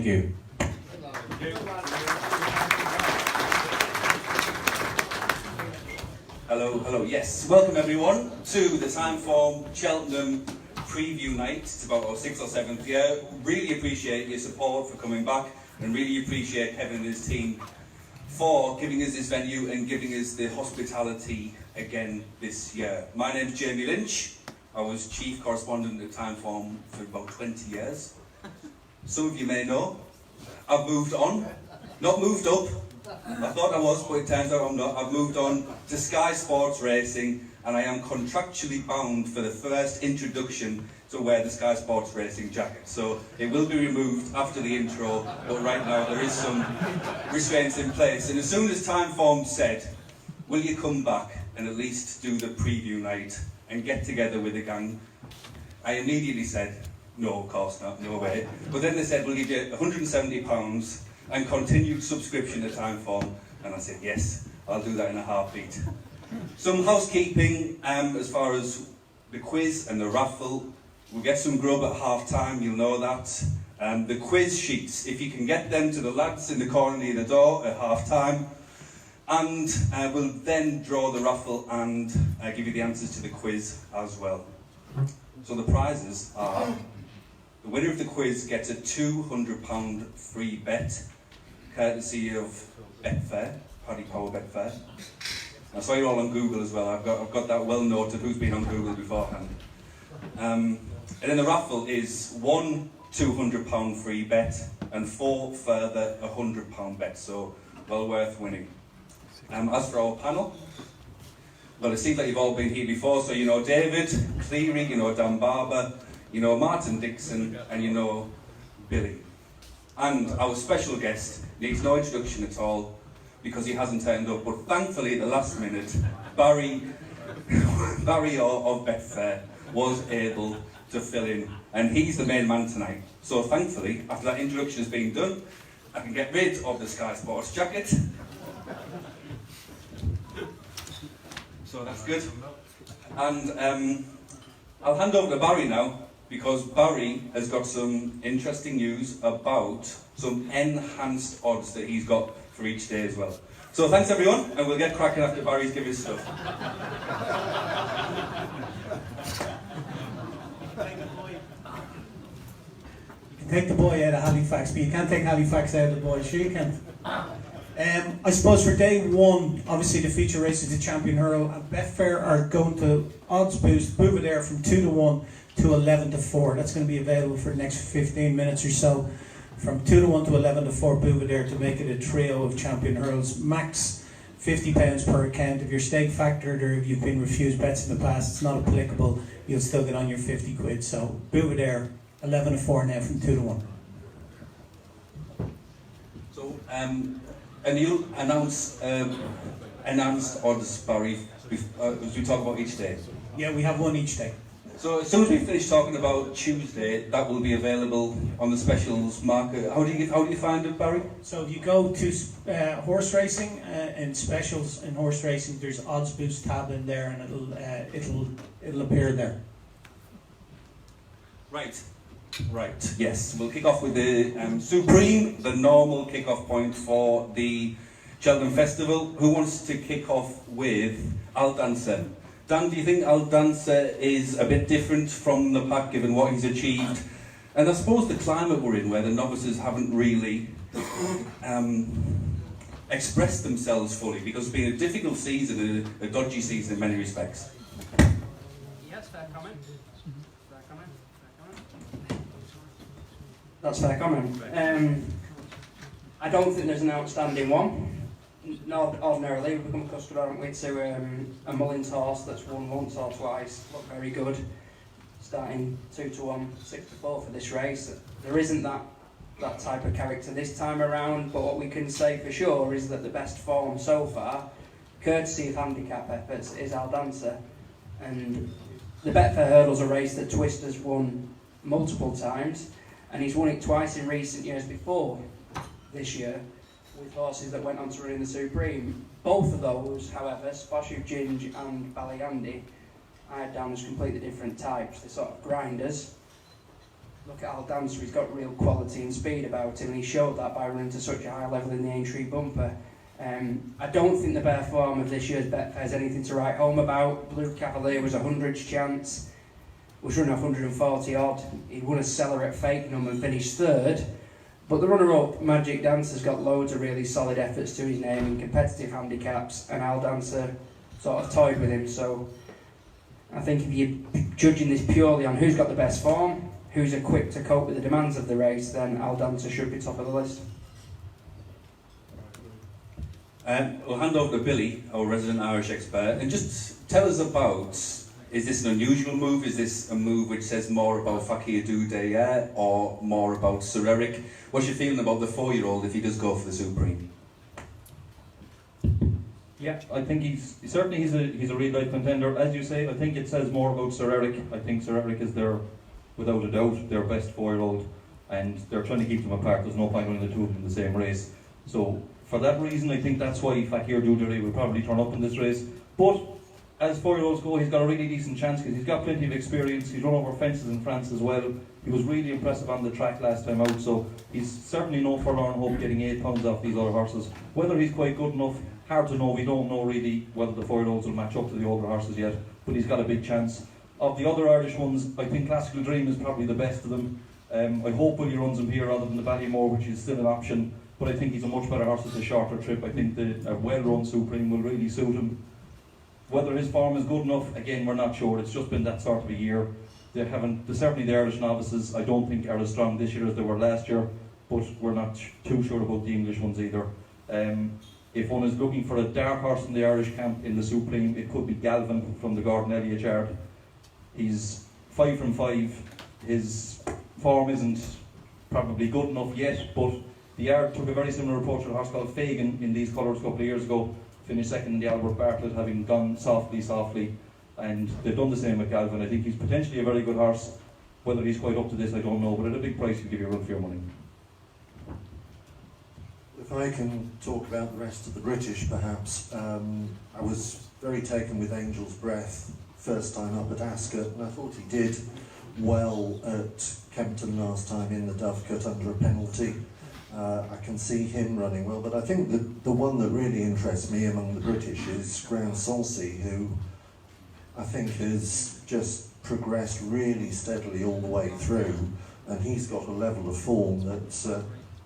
you. Hello, yes. Welcome everyone to the Timeform Cheltenham preview night. It's about our 6th or 7th year. Really appreciate your support for coming back, and really appreciate Kevin and his team for giving us this venue and giving us the hospitality again this year. My name's Jamie Lynch. I was chief correspondent at Timeform for about 20 years. Some of you may know. I've moved on, not moved up. I thought I was, but it turns out I'm not. I've moved on to Sky Sports Racing, and I am contractually bound for the first introduction to wear the Sky Sports Racing jacket. So it will be removed after the intro, but right now there is some restraints in place. And as soon as Timeform said, will you come back and at least do the preview night and get together with the gang, I immediately said, no, of course not, no way. But then they said, we'll give you £170 and continued subscription to Timeform, and I said, yes, I'll do that in a heartbeat. Some housekeeping as far as the quiz and the raffle. We'll get some grub at half-time, you'll know that. The quiz sheets, if you can get them to the lads in the corner near the door at half-time, and we'll then draw the raffle and give you the answers to the quiz as well. So the prizes are, the winner of the quiz gets a £200 free bet, courtesy of Betfair, Paddy Power Betfair. I saw you all on Google as well. I've got that well noted who's been on Google beforehand. And then the raffle is one £200 free bet and 4 further £100 bets, so well worth winning. As for our panel, well, it seems like you've all been here before, so you know David Cleary, you know Dan Barber, you know Martin Dixon, and you know Billy. And our special guest needs no introduction at all because he hasn't turned up, but thankfully at the last minute, Barry of Betfair was able to fill in, and he's the main man tonight. So thankfully, after that introduction has been done, I can get rid of the Sky Sports jacket. So that's good. And I'll hand over to Barry now, because Barry has got some interesting news about some enhanced odds that he's got for each day as well. So thanks everyone, and we'll get cracking after Barry's given his stuff. You can take the boy out of Halifax, but you can't take Halifax out of the boy. Sure you can. I suppose for day one, obviously the feature race is the Champion Hurl, and Betfair are going to odds boost Bouvetard from 2-1 to 11-4. That's going to be available for the next 15 minutes or so. From 2-1 to 11-4 Bouvetard to make it a trio of Champion Hurls. Max £50 per account. If you're stake factored or if you've been refused bets in the past, it's not applicable. You'll still get on your 50 quid. So Bouvetard 11-4 now from 2-1. So and you'll announce enhanced odds, Barry, as we talk about each day. Yeah, we have one each day. So as soon as we finish talking about Tuesday, that will be available on the specials market. How do you find it, Barry? So if you go to horse racing and specials in horse racing, there's odds boost tab in there, and it'll appear there. Right, yes. We'll kick off with the Supreme, the normal kick-off point for the Cheltenham Festival. Who wants to kick off with Al Dancer? Dan, do you think Al Dancer is a bit different from the pack given what he's achieved? And I suppose the climate we're in, where the novices haven't really expressed themselves fully, because it's been a difficult season, a dodgy season in many respects. Yes, fair comment. That's fair comment. I don't think there's an outstanding one. Not ordinarily, we've become accustomed, haven't we, to a Mullins horse that's won once or twice, looked very good, starting 2-1, 6-4 for this race. There isn't that type of character this time around, but what we can say for sure is that the best form so far, courtesy of handicap efforts, is Al Dancer. And the Betfair Hurdle's a race that Twist has won multiple times, and he's won it twice in recent years before this year, with horses that went on to run in the Supreme. Both of those, however, Spashu Ginge and Ballyandy, I had down as completely different types. They're sort of grinders, look at Al Dancer, he's got real quality and speed about him, and he showed that by running to such a high level in the Aintree bumper. I don't think the bare form of this year's Betfair is anything to write home about. Blue Cavalier was a 100's chance, was running off 140 odd. He won a cellar at Fakenham and finished third. But the runner-up, Magic Dancer's got loads of really solid efforts to his name in competitive handicaps, and Al Dancer sort of toyed with him. So I think if you're judging this purely on who's got the best form, who's equipped to cope with the demands of the race, then Al Dancer should be top of the list. We'll hand over to Billy, our resident Irish expert, and just tell us about, is this an unusual move? Is this a move which says more about Fakir Doudaya or more about Sir Eric? What's your feeling about the 4-year-old if he does go for the Supreme? Yeah, I think he's a real life contender. As you say, I think it says more about Sir Eric. I think Sir Eric is without a doubt, their best 4-year-old, and they're trying to keep them apart. There's no point running the two of them in the same race. So for that reason, I think that's why Fakir Doudaya will probably turn up in this race. But as 4-year-olds go, he's got a really decent chance because he's got plenty of experience. He's run over fences in France as well. He was really impressive on the track last time out, so he's certainly no forlorn hope getting £8 off these other horses. Whether he's quite good enough, hard to know. We don't know really whether the 4-year-olds will match up to the older horses yet, but he's got a big chance. Of the other Irish ones, I think Classical Dream is probably the best of them. I hope Willie runs him here rather than the Ballymore, which is still an option, but I think he's a much better horse at a shorter trip. I think a well-run Supreme will really suit him. Whether his form is good enough, again, we're not sure. It's just been that sort of a year. Certainly the Irish novices, I don't think are as strong this year as they were last year, but we're not too sure about the English ones either. If one is looking for a dark horse in the Irish camp in the Supreme, it could be Galvin from the Gordon Elliott yard. He's 5 from 5. His form isn't probably good enough yet, but the yard took a very similar approach to a horse called Fagan in these colours a couple of years ago. Finished second in the Albert Bartlett, having gone softly, and they've done the same with Galvin. I think he's potentially a very good horse. Whether he's quite up to this, I don't know, but at a big price, he'll give you a run for your money. If I can talk about the rest of the British, perhaps, I was very taken with Angel's Breath first time up at Ascot, and I thought he did well at Kempton last time in the Dovecote under a penalty. I can see him running well, but I think the one that really interests me among the British is Grand Salsey, who I think has just progressed really steadily all the way through, and he's got a level of form that's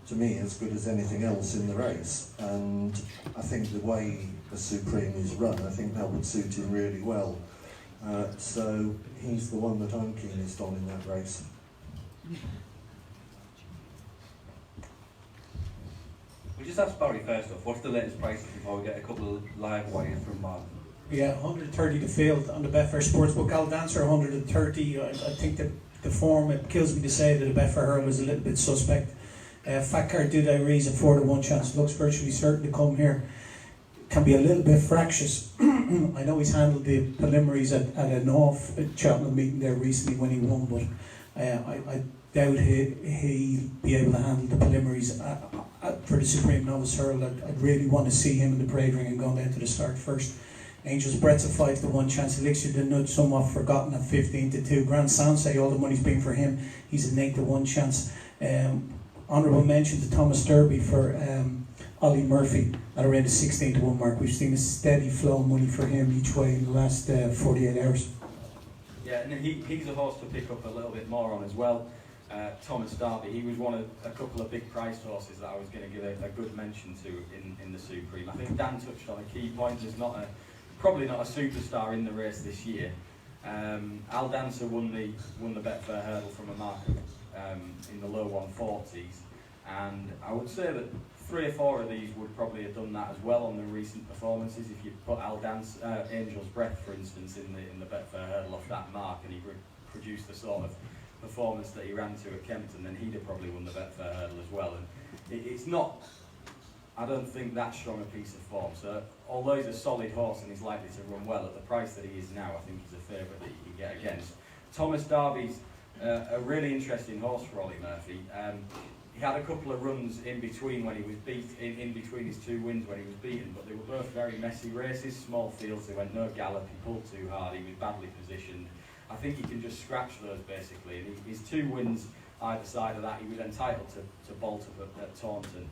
to me as good as anything else in the race. And I think the way the Supreme is run, I think that would suit him really well. So he's the one that I'm keenest on in that race. We'll just ask Barry first off, what's the latest prices before we get a couple of live wires from Mark? Yeah, 130 to field on the Betfair Sportsbook. Al Dancer 130. I think the form, it kills me to say that the Betfair Hurl is a little bit suspect. Fakir Doudaya is a 4-to-1 chance. Looks virtually certain to come here. Can be a little bit fractious. I know he's handled the preliminaries at an off Cheltenham meeting there recently when he won, but I doubt he'll be able to handle the preliminaries for the Supreme Novice Hurl. I'd really want to see him in the parade ring and going down to the start first. Angel's Breath's a 5-to-1 chance. Elixir the Nut somewhat forgotten at 15-2. Grand Sansei, all the money's been for him. He's an 8-to-1 chance. Honourable mention to Thomas Derby for Rowley Murphy at around the 16-to-1 mark. We've seen a steady flow of money for him each way in the last 48 hours. Yeah, and he's a horse to pick up a little bit more on as well. Thomas Derby, he was one of a couple of big priced horses that I was going to give a good mention to in the Supreme. I think Dan touched on a key point. There's probably not a superstar in the race this year. Al Dancer won the Betfair Hurdle from a mark in the low 140s, and I would say that 3 or 4 of these would probably have done that as well on the recent performances. If you put Angel's Breath, for instance, in the Betfair Hurdle off that mark, and he produced the sort of performance that he ran to at Kempton, then he'd have probably won the Betfair Hurdle as well. And it's not, I don't think, that strong a piece of form. So although he's a solid horse and he's likely to run well at the price that he is now, I think he's a favourite that you can get against. Thomas Derby's a really interesting horse for Rowley Murphy. He had a couple of runs in between when he was in between his 2 wins when he was beaten, but they were both very messy races, small fields. They went no gallop, he pulled too hard, he was badly positioned. I think he can just scratch those basically, and his 2 wins either side of that, he was entitled to bolt up at Taunton,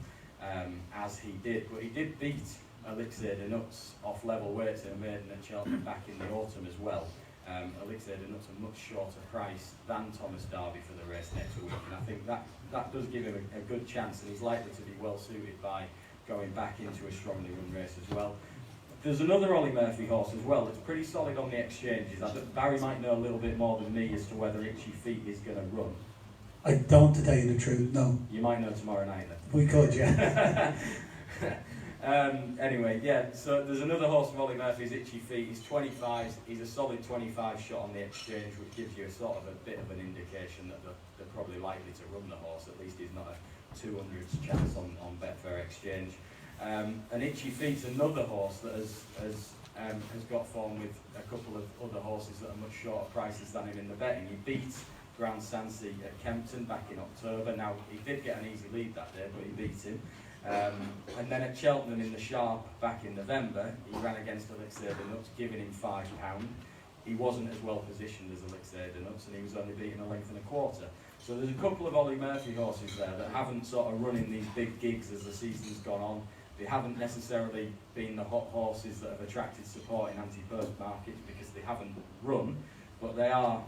as he did. But he did beat Elixir de Nuts off level weights in a maiden at Cheltenham back in the autumn as well. Elixir de Nuts a much shorter price than Thomas Darby for the race next week, and I think that does give him a good chance, and he's likely to be well suited by going back into a strongly run race as well. There's another Rowley Murphy horse as well that's pretty solid on the exchanges. Barry might know a little bit more than me as to whether Itchy Feet is going to run. I don't, to tell you the truth, no. You might know tomorrow night then. We could, yeah. Anyway, yeah, so there's another horse from Rowley Murphy's Itchy Feet. He's 25, he's a solid 25 shot on the exchange, which gives you a sort of a bit of an indication that they're probably likely to run the horse. At least he's not a 200s chance on Betfair Exchange. And Itchy Feet's another horse that has got form with a couple of other horses that are much shorter prices than him in the betting. He beat Grand Sancy at Kempton back in October. Now, he did get an easy lead that day, but he beat him. And then at Cheltenham in the Sharp back in November, he ran against Elixir de Nuts, giving him £5. He wasn't as well positioned as Elixir de Nuts, and he was only beaten a length and a quarter. So there's a couple of Rowley Murphy horses there that haven't sort of run in these big gigs as the season's gone on. They haven't necessarily been the hot horses that have attracted support in anti-purse markets because they haven't run, but they are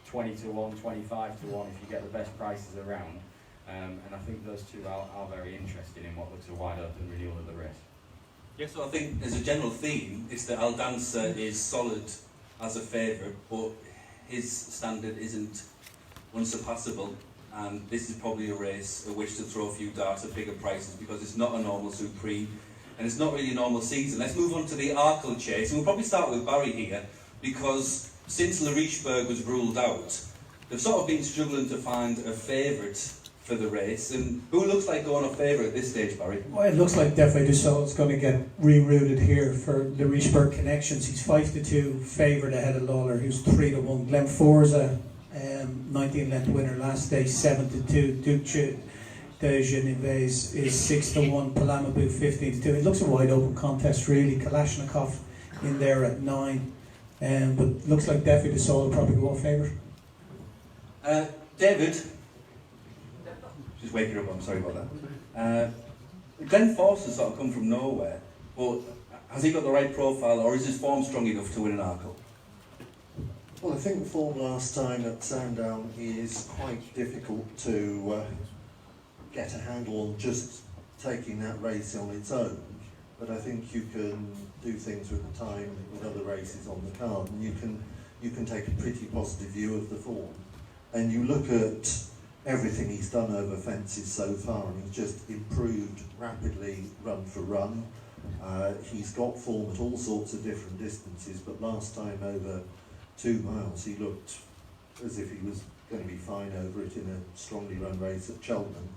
20 to 1, 25 to 1 if you get the best prices around. And I think those two are very interesting in what looks a wide open renewal of the race. Yeah, so I think as a general theme, it's that Aldanza is solid as a favourite, but his standard isn't unsurpassable. And this is probably a race at which to throw a few darts at bigger prices because it's not a normal Supreme and it's not really a normal season. Let's move on to the Arkle chase, and we'll probably start with Barry here because since Larichburg was ruled out, they've sort of been struggling to find a favourite for the race. And who looks like going a favourite at this stage, Barry? Well, it looks like Defray Dussault's going to get rerouted here for the Richburg connections. He's 5-2 favourite ahead of Lawler, who's 3-1. Glen Forza, 19-length winner last day, 7-2. Duce de Geneves is 6-1. Palamabou 15-2. It looks a wide open contest really. Kalashnikov in there at 9. But looks like Defray Dussault will probably go favourite. David, just waking up, I'm sorry about that. Glen Force has sort of come from nowhere, but has he got the right profile, or is his form strong enough to win an Arkle? Well, I think the form last time at Sandown is quite difficult to get a handle on just taking that race on its own. But I think you can do things with the time with other races on the card, and you can take a pretty positive view of the form. And you look at everything he's done over fences so far, and he's just improved rapidly run for run. He's got form at all sorts of different distances, but last time over 2 miles he looked as if he was going to be fine over it in a strongly run race at Cheltenham.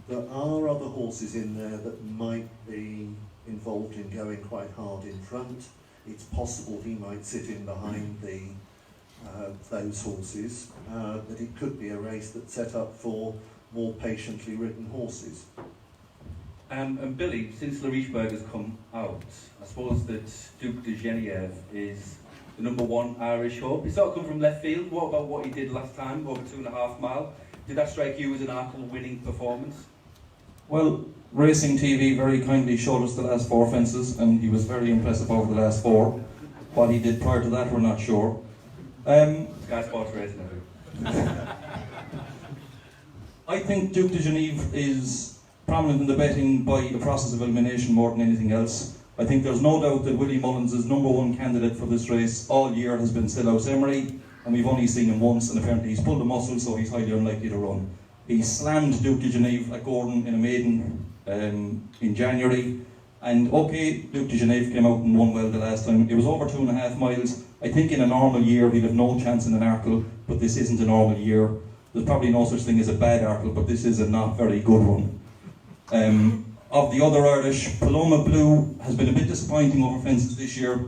There are other horses in there that might be involved in going quite hard in front. It's possible he might sit in behind those horses, but it could be a race that's set up for more patiently ridden horses. And Billy, since Larichburg has come out, I suppose that Duke de Genevieve is the #1 Irish hope. He sort of come from left field. What about what he did last time, over 2.5 mile? Did that strike you as an Arkle winning performance? Well, Racing TV very kindly showed us the last 4 fences, and he was very impressive over the last 4. What he did prior to that, we're not sure. Sky Sports Racing. I think Duke de Genève is prominent in the betting by a process of elimination more than anything else. I think there's no doubt that Willie Mullins' #1 candidate for this race all year has been Silhouse Emery, and we've only seen him once, and apparently he's pulled a muscle, so he's highly unlikely to run. He slammed Duke de Genève at Gordon in a maiden in January, and okay, Duke de Genève came out and won well the last time. It was over 2.5 miles. I think in a normal year he'd have no chance in an Arkle, but this isn't a normal year. There's probably no such thing as a bad Arkle, but this is a not very good one. Of the other Irish, Paloma Blue has been a bit disappointing over fences this year.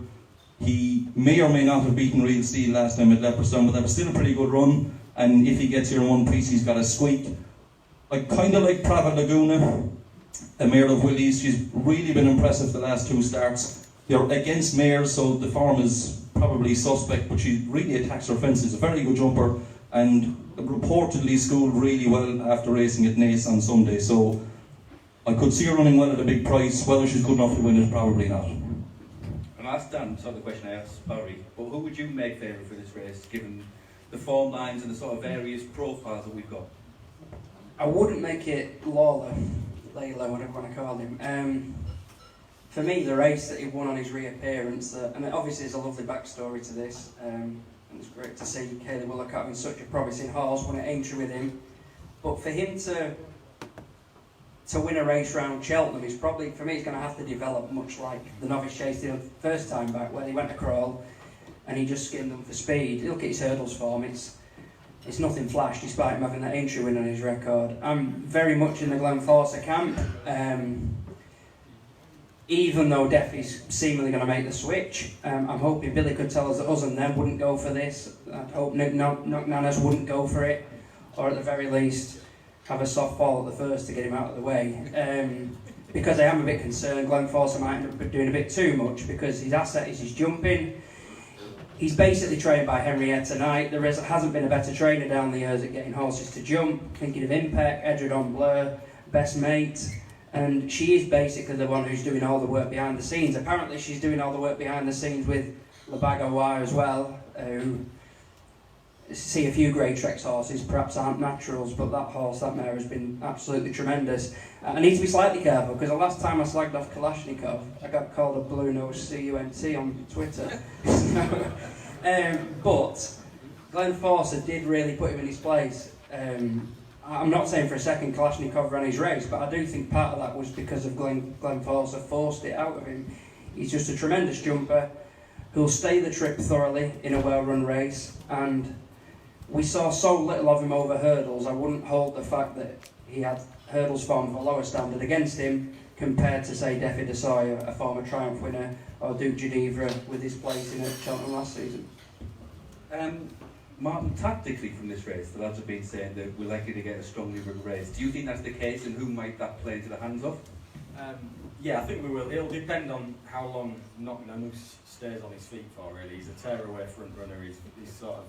He may or may not have beaten Real Steel last time at Leopardstown, but that was still a pretty good run, and if he gets here in one piece, he's got a squeak. I kind of like Prava Laguna, a mare of Willie's. She's really been impressive the last 2 starts. They're against mares, so the form is probably suspect, but she really attacks her fences. A very good jumper, and reportedly schooled really well after racing at Naas on Sunday. So I could see her running well at a big price. Whether she's good enough to win it, probably not. And I asked Dan, sort of the question I asked Barry, but who would you make favourite for this race, given the form lines and the sort of various profiles that we've got? I wouldn't make it Layla, whatever you want to call him. For me, the race that he won on his reappearance, and obviously there's a lovely backstory to this, and it's great to see Kaylee Willock having such a promising horse, won at Aintree with him. But for him to win a race round Cheltenham, he's probably, for me, he's going to have to develop much like the Novice Chase did the first time back, where he went to crawl and he just skinned them for speed. Look at his hurdles form, it's nothing flash, despite him having that Aintree win on his record. I'm very much in the Glenforsa camp. Even though Deffy's seemingly going to make the switch, I'm hoping Billy could tell us that us and them wouldn't go for this. I'd hope Knock Nanas wouldn't go for it, or at the very least have a soft ball at the first to get him out of the way. Because I am a bit concerned Glenforsa might end up doing a bit too much, because his asset is his jumping. He's basically trained by Henrietta Knight. There hasn't been a better trainer down the years at getting horses to jump. Thinking of Impact, Edredon Blur, Best Mate. And she is basically the one who's doing all the work behind the scenes. Apparently she's doing all the work behind the scenes with Labago Wire as well, who see a few Grey Trex horses, perhaps aren't naturals, but that mare has been absolutely tremendous. I need to be slightly careful, because the last time I slagged off Kalashnikov, I got called a blue-nose CUNT on Twitter. But Glenforsa did really put him in his place. I'm not saying for a second Kalashnikov ran his race, but I do think part of that was because of Glenforsa forced it out of him. He's just a tremendous jumper who'll stay the trip thoroughly in a well-run race, and we saw so little of him over hurdles. I wouldn't hold the fact that he had hurdles form of a lower standard against him compared to, say, Deffy de Sawyer, a former Triumph winner, or Duke Geneva with his placing at Cheltenham last season. Martin, tactically from this race, the lads have been saying that we're likely to get a strongly run race. Do you think that's the case, and who might that play into the hands of? Yeah, I think we will. It'll depend on how long Knock Nanas stays on his feet for, really. He's a tear-away front runner. He's sort of,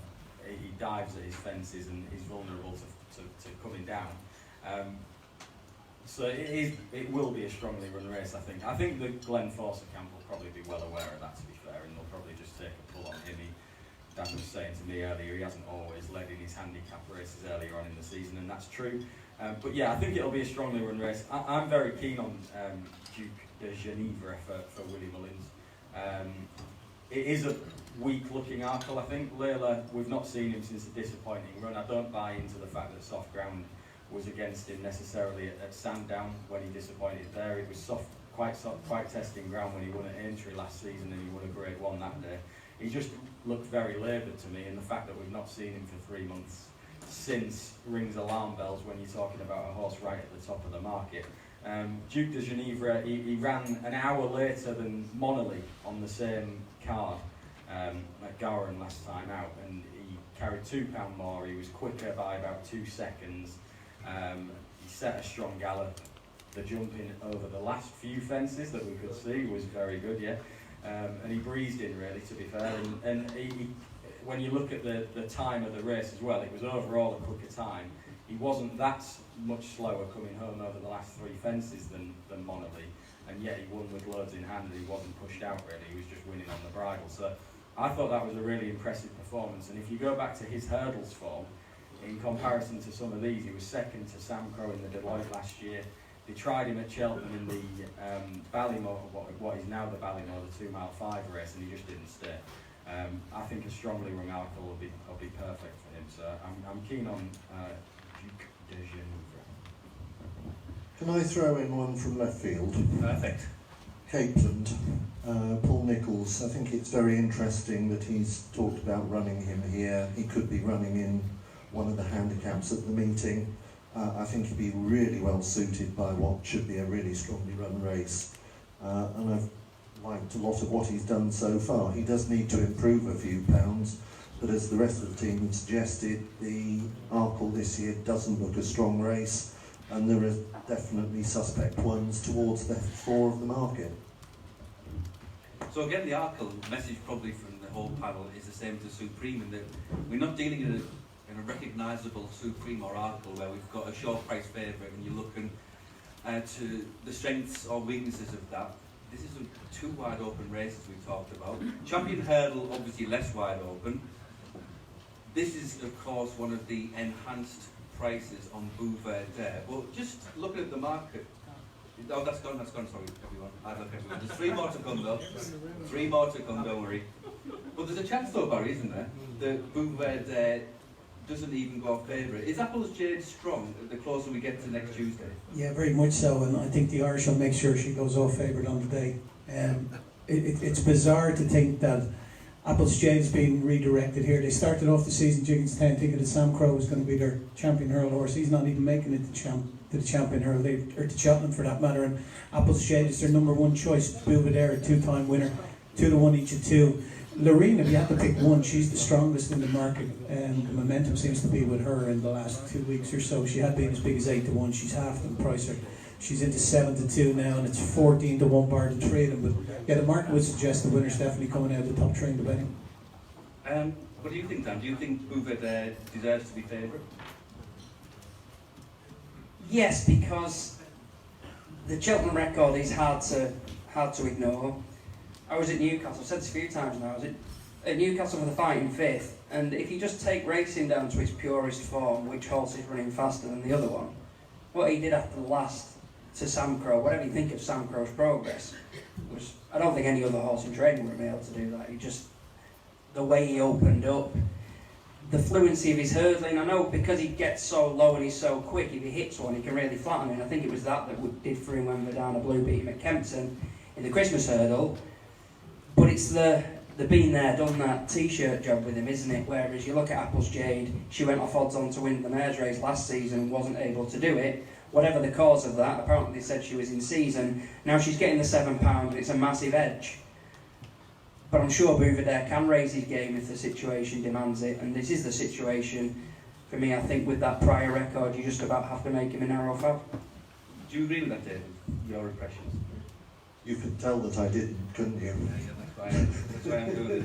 he dives at his fences and he's vulnerable to coming down. So it will be a strongly run race, I think. I think the Glenforsa camp will probably be well aware of that, to be fair, and they'll probably just take a pull on him. Dan was saying to me earlier, he hasn't always led in his handicap races earlier on in the season, and that's true. But yeah, I think it'll be a strongly run race. I'm very keen on Duke de Geneva for Willie Mullins. It is a weak-looking Arkle, I think. Layla, we've not seen him since a disappointing run. I don't buy into the fact that soft ground was against him necessarily at Sandown when he disappointed there. It was quite testing ground when he won at Aintree last season, and he won a Grade 1 that day. He just looked very laboured to me, and the fact that we've not seen him for 3 months since rings alarm bells when you're talking about a horse right at the top of the market. Duke de Geneva, he ran an hour later than Monolly on the same card at Gowran last time out, and he carried £2 more. He was quicker by about 2 seconds. He set a strong gallop. The jumping over the last few fences that we could see was very good, yeah. And he breezed in, really, to be fair. And he, when you look at the time of the race as well, it was overall a quicker time. He wasn't that much slower coming home over the last 3 fences than Monolly, and yet he won with loads in hand, and he wasn't pushed out, really. He was just winning on the bridle. So I thought that was a really impressive performance. And if you go back to his hurdles form, in comparison to some of these, he was second to Sam Crow in the Deloitte last year. They tried him at Cheltenham in the Ballymore, what is now the Ballymore, the 2 mile 5 race, and he just didn't stay. I think a strongly rung Arkle will be perfect for him. So I'm keen on Duke de Geneva. Can I throw in one from left field? Perfect. Capeland, Paul Nicholls. I think it's very interesting that he's talked about running him here. He could be running in one of the handicaps at the meeting. I think he'd be really well suited by what should be a really strongly run race. And I've liked a lot of what he's done so far. He does need to improve a few pounds, but as the rest of the team have suggested, the Arkle this year doesn't look a strong race, and there are definitely suspect ones towards the 4 of the market. So again, the Arkle message probably from the whole panel is the same to Supreme, in that we're not dealing in in a recognisable Supreme or article where we've got a short price favourite and you're looking to the strengths or weaknesses of that. This isn't two wide open races we've talked about. Champion Hurdle, obviously less wide open. This is, of course, one of the enhanced prices on Bouvet-Dare. Well, just looking at the market. Oh, that's gone, sorry, everyone. There's 3 more to come, though. 3 more to come, don't worry. But there's a chance, though, Barry, isn't there? That Bouvet-Dare doesn't even go off favourite. Is Apple's Jade strong the closer we get to next Tuesday? Yeah, very much so, and I think the Irish will make sure she goes off favourite on the day. It's bizarre to think that Apple's Jade's being redirected here. They started off the season, Jigginstown, thinking that Sam Crow was going to be their champion hurl horse. He's not even making it to the champion hurl, or to Cheltenham for that matter. And Apple's Jade is their number 1 choice. Bouvet-Dare, a 2-time winner, 2-1 each of 2. Loreen, if you had to pick one, she's the strongest in the market, and the momentum seems to be with her in the last 2 weeks or so. She had been as big as 8-1. She's half the price. She's into 7-2 now, and it's 14-1 bar to 3 of them. But yeah, the market would suggest the winner's definitely coming out of the top 3 in the betting. What do you think, Dan? Do you think Bouvet-Dare deserves to be favourite? Yes, because the Cheltenham record is hard to ignore. I was at Newcastle, I've said this a few times now, I was at Newcastle for the Fighting Fifth, and if you just take racing down to its purest form, which horse is running faster than the other one, what he did after the last to Sam Crow, whatever you think of Sam Crow's progress, was, I don't think any other horse in training would have been able to do that. He just, the way he opened up, the fluency of his hurdling. I know because he gets so low and he's so quick, if he hits one he can really flatten him. I think it was that did for him when Verdana Blue beat him at Kempton in the Christmas hurdle. But it's the been there, done that t-shirt job with him, isn't it? Whereas you look at Apple's Jade, she went off odds on to win the mares race last season and wasn't able to do it. Whatever the cause of that, apparently they said she was in season. Now she's getting the £7 and it's a massive edge. But I'm sure Bouvet-Dare can raise his game if the situation demands it, and this is the situation. For me, I think with that prior record, you just about have to make him a narrow fab. Do you agree with that, David? Your impressions? You could tell that I didn't, couldn't you? That's why I'm doing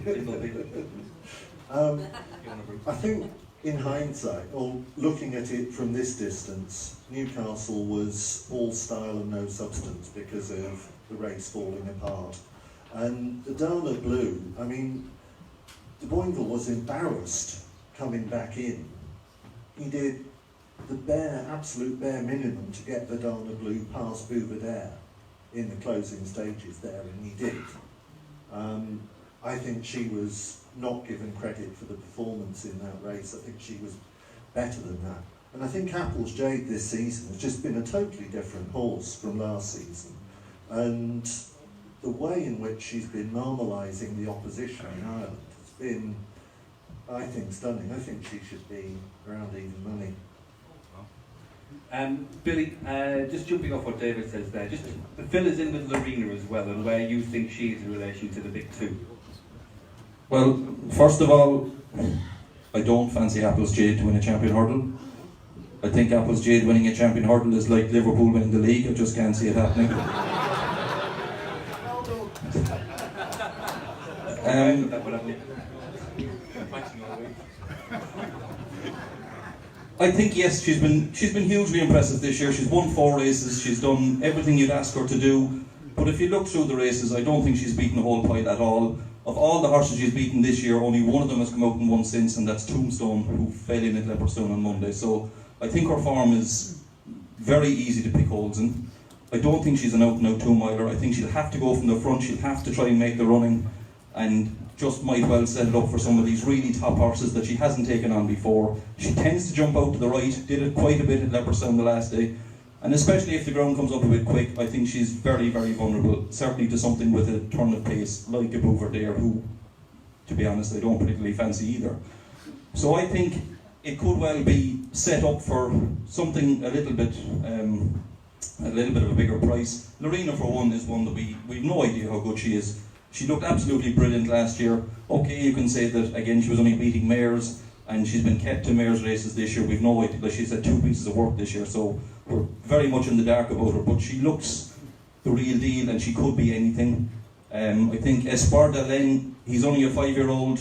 it. I think in hindsight, or looking at it from this distance, Newcastle was all style and no substance because of the race falling apart. And the Dana Blue, I mean, de Boinville was embarrassed coming back in. He did the absolute bare minimum to get the Dana Blue past Bouvet-Dare in the closing stages there, and he did. I think she was not given credit for the performance in that race. I think she was better than that. And I think Apple's Jade this season has just been a totally different horse from last season. And the way in which she's been normalising the opposition in Ireland has been, I think, stunning. I think she should be around even money. Billy, just jumping off what David says there, just fill us in with Lorena as well and where you think she is in relation to the big two. Well, first of all, I don't fancy Apple's Jade to win a champion hurdle. I think Apple's Jade winning a champion hurdle is like Liverpool winning the league. I just can't see it happening. I think yes, she's been hugely impressive this year. She's won 4 races. She's done everything you'd ask her to do. But if you look through the races, I don't think she's beaten a whole pile at all. Of all the horses she's beaten this year, only one of them has come out and won since, and that's Tombstone, who fell in at Leopardstown on Monday. So I think her form is very easy to pick holes in. I don't think she's an out-and-out 2-miler. I think she'll have to go from the front. She'll have to try and make the running, and just might well set it up for some of these really top horses that she hasn't taken on before. She tends to jump out to the right, did it quite a bit at Leopardstown the last day, and especially if the ground comes up a bit quick, I think she's very, very vulnerable, certainly to something with a turn of pace like a Bouvet-Dare, who, to be honest, I don't particularly fancy either. So I think it could well be set up for something a little bit of a bigger price. Lorena, for one, is one that we've no idea how good she is. She looked absolutely brilliant last year. Okay, you can say that, again, she was only beating mares, and she's been kept to mares races this year. We've no idea, like she's had 2 pieces of work this year, so we're very much in the dark about her, but she looks the real deal, and she could be anything. I think Espoir d'Alain, he's only a 5-year-old.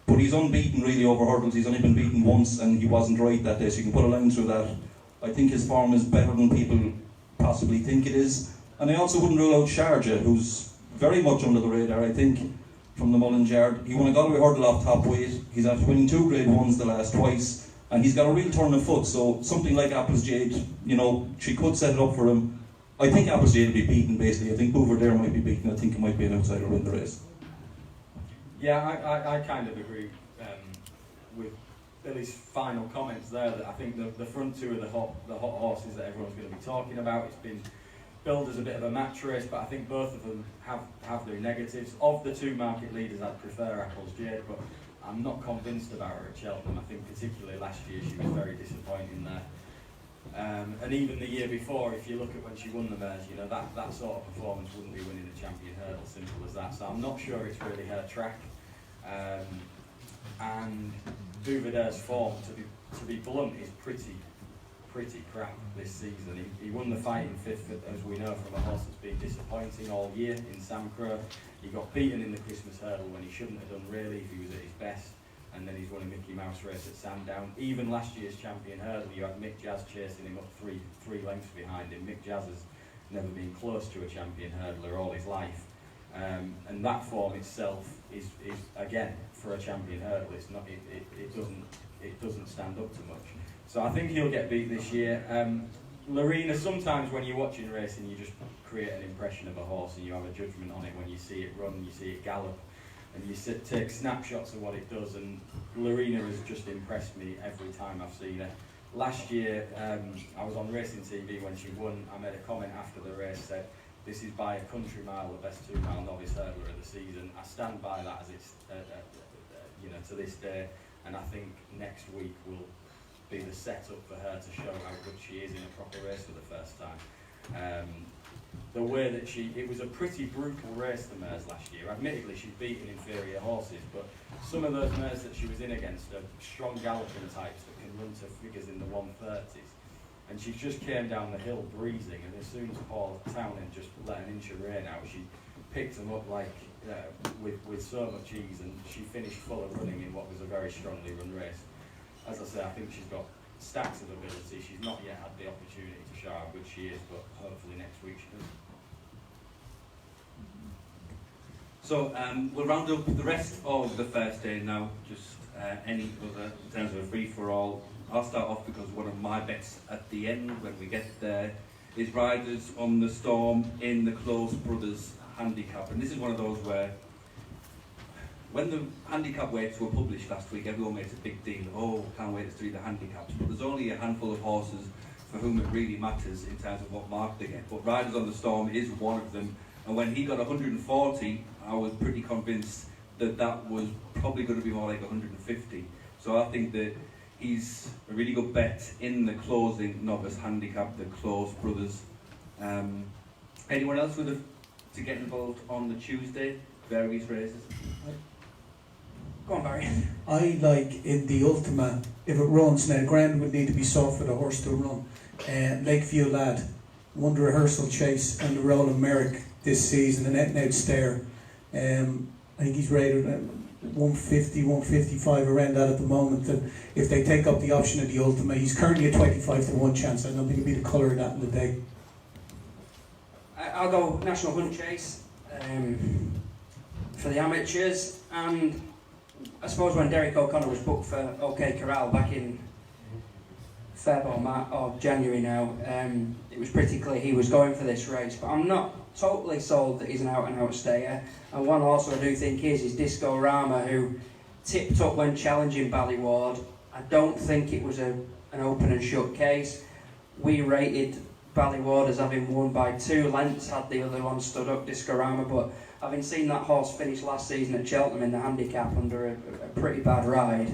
but he's unbeaten really over hurdles. He's only been beaten once, and he wasn't right that day, so you can put a line through that. I think his form is better than people possibly think it is. And I also wouldn't rule out Sharjah, who's very much under the radar, I think, from the Mullins yard. He won a Galway hurdle off top weight. He's after winning 2 Grade 1s the last twice, and he's got a real turn of foot, so something like Applesjade, you know, she could set it up for him. I think Applesjade will be beaten, basically. I think Bouverdare might be beaten. I think he might be an outsider in the race. Yeah, I kind of agree with Billy's final comments there, that I think the front two are the hot horses that everyone's going to be talking about. It's been billed as a bit of a match race, but I think both of them have their negatives. Of the 2 market leaders, I'd prefer Applesjade, but I'm not convinced about her at Cheltenham. I think particularly last year she was very disappointing there. And even the year before, if you look at when she won the mares, you know, that sort of performance wouldn't be winning a champion hurdle, simple as that. So I'm not sure it's really her track. And Bouverdare's form, to be blunt, is pretty crap this season. He won the Fighting Fifth, as we know, from a horse that's been disappointing all year in Sam Crow. He got beaten in the Christmas hurdle when he shouldn't have done, really, if he was at his best. And then he's won a Mickey Mouse race at Sandown. Even last year's champion hurdle, you had Mick Jazz chasing him up three lengths behind him. Mick Jazz has never been close to a champion hurdler all his life. And that form itself is again, for a champion hurdler, it's not, it doesn't stand up to much. So I think he'll get beat this year. Lorena, sometimes when you're watching racing, you just create an impression of a horse and you have a judgment on it when you see it run, you see it gallop, and you take snapshots of what it does. And Lorena has just impressed me every time I've seen her. Last year, I was on Racing TV when she won. I made a comment after the race, said, "This is by a country mile the best 2-mile novice hurdler of the season." I stand by that as it's, to this day, and I think next week will be the setup for her to show how good she is in a proper race for the first time. The way that it was a pretty brutal race, the mares last year. Admittedly, she's beaten inferior horses, but some of those mares that she was in against are strong galloping types that can run to figures in the 130s. And she just came down the hill breezing, and as soon as Paul Townend just let an inch of rain out, she picked them up like with so much ease, and she finished full of running in what was a very strongly run race. As I say, I think she's got stacks of ability. She's not yet had the opportunity to show how good she is, but hopefully next week she does. So we'll round up the rest of the first day now, just any other in terms of a free-for-all. I'll start off because one of my bets at the end, when we get there, is Riders on the Storm in the Close Brothers handicap. And this is one of those where, when the handicap weights were published last week, everyone made a big deal. Oh, can't wait to see the handicaps. But there's only a handful of horses for whom it really matters in terms of what mark they get. But Riders on the Storm is one of them. And when he got 140, I was pretty convinced that that was probably going to be more like 150. So I think that he's a really good bet in the closing novice handicap, the Close Brothers. Anyone else to get involved on the Tuesday, various races? Go on, Barry. I like in the Ultima, if it runs, now the ground would need to be soft for the horse to run. Lakeview Lad, won the rehearsal chase and the Rowley Murphy this season, an out-and-out stare. I think he's rated 150, 155 around that at the moment. And if they take up the option of the Ultima, he's currently a 25 to 1 chance. I don't think it'll be the colour of that in the day. I'll go National Hunt Chase for the amateurs, and I suppose when Derek O'Connor was booked for OK Corral back in Feb or January now, it was pretty clear he was going for this race, but I'm not totally sold that he's an out-and-out stayer. And one horse I do think is Disco Rama, who tipped up when challenging Ballyward. I don't think it was an open and shut case. We rated Ballyward as having won by 2 lengths had the other one stood up, Disco Rama, but having seen that horse finish last season at Cheltenham in the handicap under a pretty bad ride,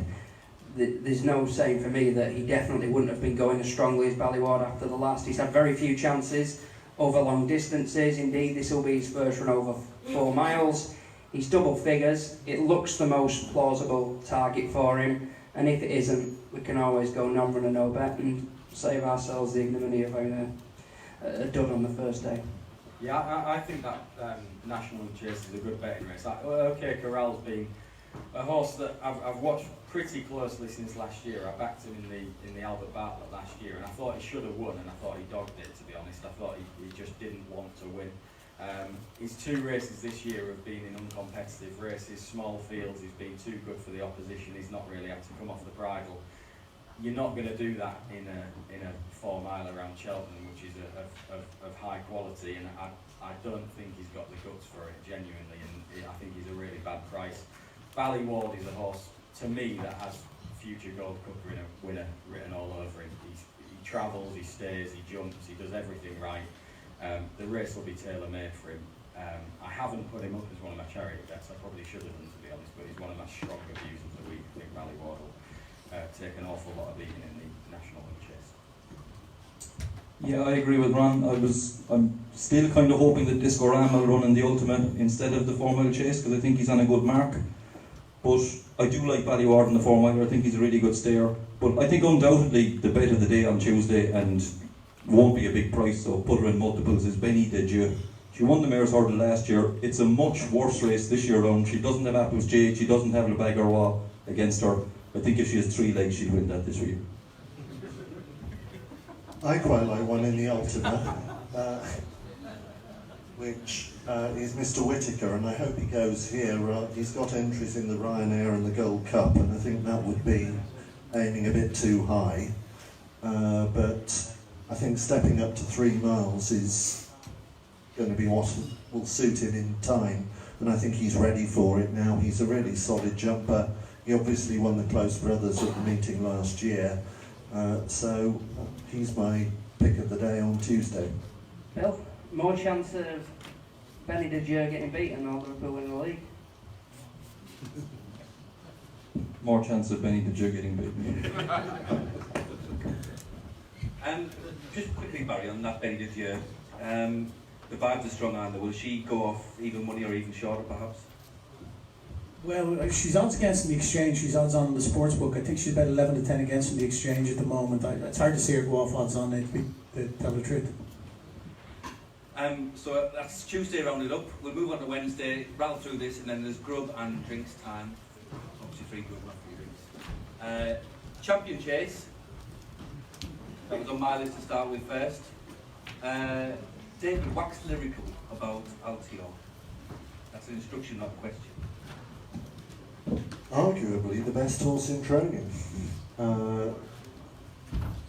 there's no saying for me that he definitely wouldn't have been going as strongly as Ballyward after the last. He's had very few chances over long distances. Indeed, this will be his first run over 4 miles. He's double figures. It looks the most plausible target for him, and if it isn't, we can always go non-run and no bet and save ourselves the ignominy of having a dud on the first day. Yeah, I think that National Chase is a good betting race. OK Corral's been a horse that I've watched pretty closely since last year. I backed him in the Albert Bartlett last year, and I thought he should have won, and I thought he dogged it, to be honest. I thought he just didn't want to win. His 2 races this year have been in uncompetitive races, small fields. He's been too good for the opposition. He's not really had to come off the bridle. You're not going to do that in a 4 mile around Cheltenham, which is of high quality, and I don't think he's got the guts for it, genuinely, and I think he's a really bad price. Ballyward is a horse, to me, that has future Gold Cup winner written all over him. He travels, he stays, he jumps, he does everything right. The race will be tailor-made for him. I haven't put him up as one of my charity bets. I probably should have done, to be honest, but he's one of my stronger views of the week. I think Ballyward will take an awful lot of beating in the National Hunt Chase. Yeah, I agree with Ron. I'm still kind of hoping that Discorama will run in the Ultimate instead of the 4 mile chase, because I think he's on a good mark. But I do like Ballyward in the 4 miler. I think he's a really good stayer. But I think undoubtedly the bet of the day on Tuesday, and won't be a big price, so put her in multiples, is Benny de Dieu. She won the Mayor's Hurdle last year. It's a much worse race this year round. She doesn't have Apples Jade, she doesn't have Le Bagarrois against her. I think if she has 3 legs, she'd win that this year. I quite like one in the Ultimate, which is Mr. Whittaker, and I hope he goes here. He's got entries in the Ryanair and the Gold Cup, and I think that would be aiming a bit too high. But I think stepping up to 3 miles is going to be what will suit him in time, and I think he's ready for it now. He's a really solid jumper. He obviously won the Close Brothers at the meeting last year, so he's my pick of the day on Tuesday. Bill, more chance of Benny de Dieu getting beaten or Liverpool winning the league? More chance of Benny de Dieu getting beaten. Just quickly, Barry, on that Benny de Dieu, the vibes are strong on there. Will she go off even money or even shorter, perhaps? Well, she's odds against in the exchange. She's odds on the sports book. I think she's about 11 to 10 against in the exchange at the moment. It's hard to see her go off odds on it, to tell the truth. So that's Tuesday rounded up. We'll move on to Wednesday, rattle through this, and then there's grub and drinks time. Obviously free grub, not free drinks. Champion Chase. That was on my list to start with first. David waxed lyrical about Altior. That's an instruction, not a question. Arguably the best horse in training.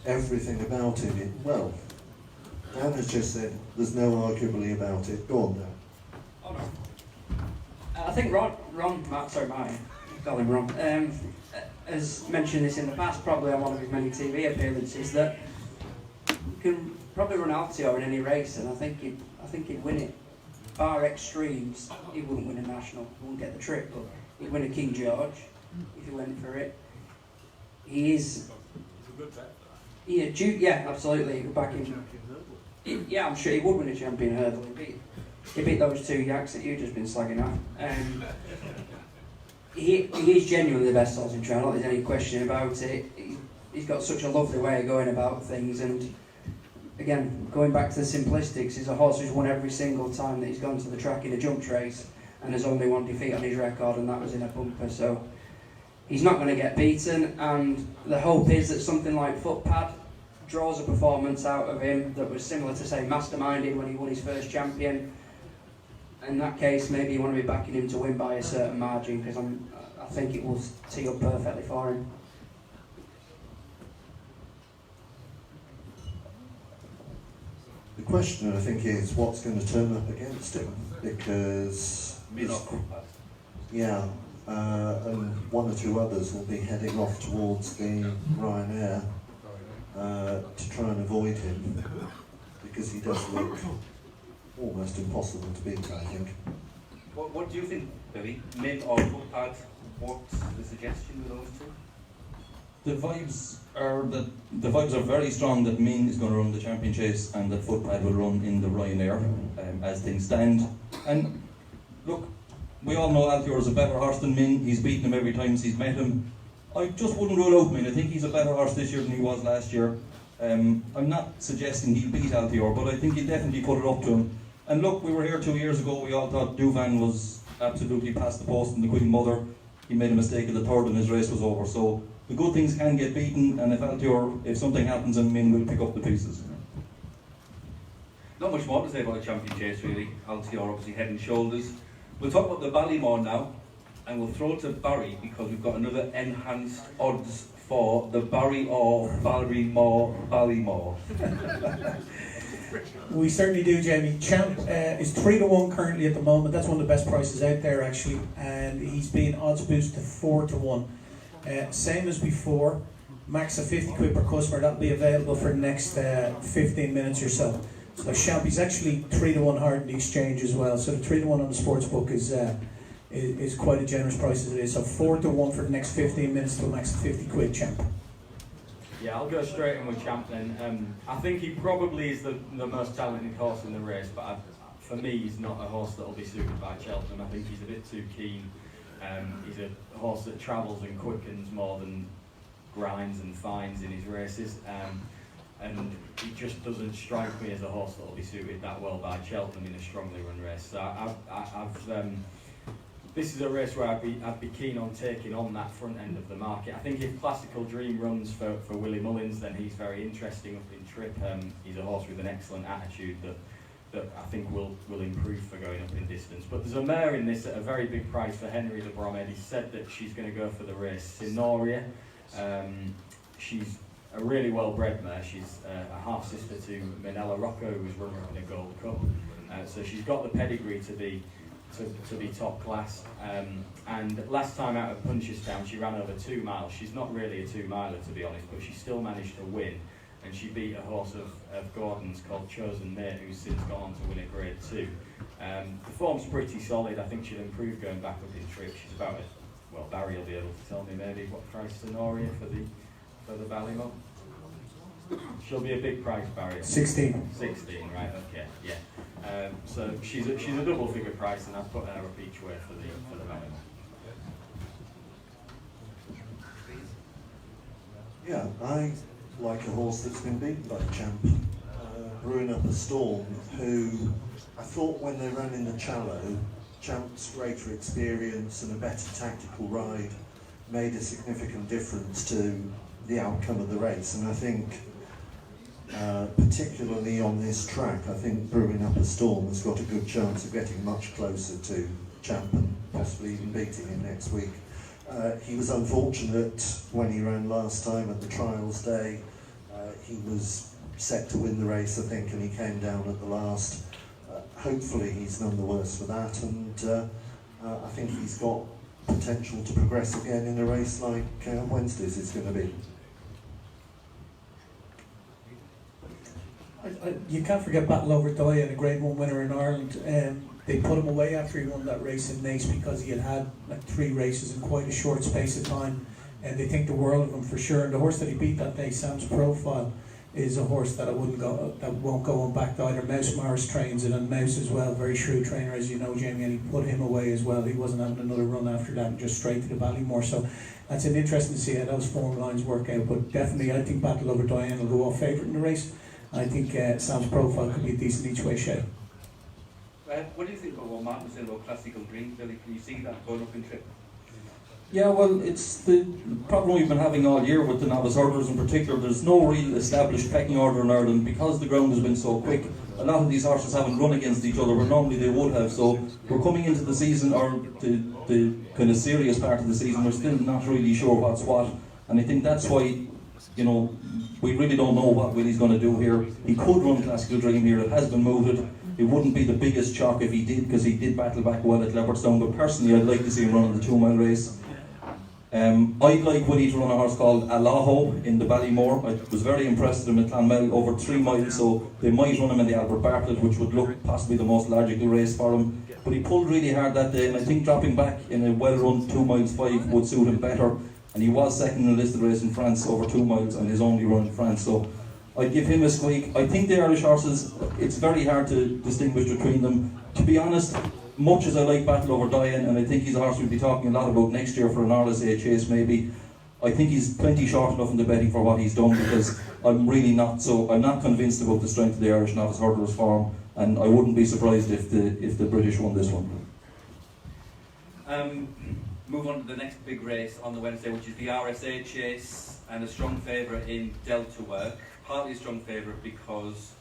Everything about him, well, Dan has just said there's no arguably about it. Go on, Dan. Oh no. I think Ron, got him wrong, has mentioned this in the past, probably on one of his many TV appearances, that you can probably run Altior in any race, and I think he'd win it. Bar extremes, he wouldn't win a national, he wouldn't get the trip, but he'd win a King George if he went for it. He's a good bet for that. Yeah, absolutely. He could back him. Yeah, I'm sure he would win a champion hurdle. He beat those 2 yaks that you've just been slagging off. He is genuinely the best horse in trail, not there's any question about it. He's got such a lovely way of going about things, and again, going back to the simplistics, he's a horse who's won every single time that he's gone to the track in a jump race, and there's only 1 defeat on his record, and that was in a bumper, so he's not going to get beaten, and the hope is that something like Footpad draws a performance out of him that was similar to, say, Masterminded when he won his first champion. In that case, maybe you want to be backing him to win by a certain margin, because I think it will tee up perfectly for him. The question, I think, is what's going to turn up against him, because yeah, and 1 or 2 others will be heading off towards the Ryanair to try and avoid him, because he does look almost impossible to beat, I think. What do you think, Billy? Min or Footpad? What's the suggestion with those 2? The vibes are very strong that Min is going to run the champion chase and that Footpad will run in the Ryanair as things stand. And look, we all know Altior is a better horse than Min. He's beaten him every time he's met him. I just wouldn't rule out Min. I think he's a better horse this year than he was last year. I'm not suggesting he'll beat Altior, but I think he'll definitely put it up to him. And look, we were here 2 years ago, we all thought Duvan was absolutely past the post in the Queen Mother. he made a mistake at the third and his race was over. So the good things can get beaten, and if something happens, I mean, we'll pick up the pieces. Not much more to say about the champion chase really. Altior obviously head and shoulders. We'll talk about the Ballymore now, and we'll throw to Barry because we've got another enhanced odds for the Barry or Ballymore. We certainly do, Jamie. Champ is 3-1 currently at the moment. That's one of the best prices out there actually, and he's been odds boost to 4-1. Same as before, max of 50 quid per customer. That'll be available for the next 15 minutes or so. So Champ, he's actually 3-1 higher than the exchange as well. So the 3-1 on the sports book is quite a generous price as it is. So 4-1 for the next 15 minutes to a max of 50 quid, Champ. Yeah, I'll go straight in with Champ then. I think he probably is the most talented horse in the race, but for me he's not a horse that will be suited by Cheltenham. I think he's a bit too keen. He's a horse that travels and quickens more than grinds and finds in his races. And he just doesn't strike me as a horse that will be suited that well by Cheltenham in a strongly run race. So this is a race where I'd be keen on taking on that front end of the market. I think if Classical Dream runs for Willie Mullins, then he's very interesting up in trip. He's a horse with an excellent attitude that I think will improve for going up in distance. But there's a mare in this at a very big price for Henry de Bromhead. He said that she's going to go for the race. Sinoria. She's a really well-bred mare. She's a half-sister to Minella Rocco, who's runner up in a Gold Cup. So she's got the pedigree to be top class. And last time out at Punchestown, she ran over 2 miles. She's not really a 2-miler, to be honest, but she still managed to win. And she beat a horse of Gordon's called Chosen Mate, who's since gone on to win a Grade 2. The form's pretty solid. I think she'll improve going back up in trip. She's about well, Barry will be able to tell me maybe what price Sinoria for the Ballymore. She'll be a big price, Barry. 16. 16, right? Okay, yeah. So she's a double figure price, and I've put her up each way for the Ballymore. Yeah, I like a horse that's been beaten by Champ, Brewing Up a Storm, who I thought when they ran in the Challow, Champ's greater experience and a better tactical ride made a significant difference to the outcome of the race. And I think, particularly on this track, I think Brewing Up a Storm has got a good chance of getting much closer to Champ and possibly even beating him next week. He was unfortunate when he ran last time at the trials day. He was set to win the race, I think, and he came down at the last. Hopefully he's none the worse for that, and I think he's got potential to progress again in a race like Wednesday's is going to be. You can't forget Battle Over Doyen, a Grade 1 winner in Ireland. They put him away after he won that race in Nace because he had like 3 races in quite a short space of time, and they think the world of him for sure. And the horse that he beat that day, Sam's Profile, is a horse that won't go on back to either. Mouse Morris trains it, and Mouse as well, very shrewd trainer as you know, Jamie, and he put him away as well. He wasn't having another run after that and just straight to the Ballymore. So that's an interesting to see how those form lines work out. But definitely I think Battle Over Diane will go off favourite in the race. I think Sam's Profile could be a decent each way shape. What do you think about what Martin was saying about Classical Dream, Billy? Can you see that going up in trip? Yeah, well, it's the problem we've been having all year with the novice hurdlers in particular. There's no real established pecking order in Ireland because the ground has been so quick. A lot of these horses haven't run against each other where normally they would have. So we're coming into the season, or the kind of serious part of the season, we're still not really sure what's what. And I think that's why, you know, we really don't know what Willie's going to do here. He could run Classical Dream here. It has been mooted. It wouldn't be the biggest shock if he did, because he did battle back well at Leopardstown. But personally, I'd like to see him running the 2-mile race. I'd like Willie to run a horse called Alaho in the Ballymore. I was very impressed with him at Clonmel over 3 miles, so they might run him in the Albert Bartlett, which would look possibly the most logical race for him. But he pulled really hard that day, and I think dropping back in a well-run 2 miles 5 would suit him better. And he was second in the listed race in France over 2 miles and his only run in France, so I'd give him a squeak. I think the Irish horses, it's very hard to distinguish between them. To be honest, much as I like Battle Over Diane, and I think he's a horse we'll be talking a lot about next year for an RSA chase maybe, I think he's plenty short enough in the betting for what he's done, because I'm not convinced about the strength of the Irish novice hurdlers form, and I wouldn't be surprised if the British won this one. move on to the next big race on the Wednesday, which is the RSA Chase, and a strong favourite in Delta Work. Partly a strong favourite because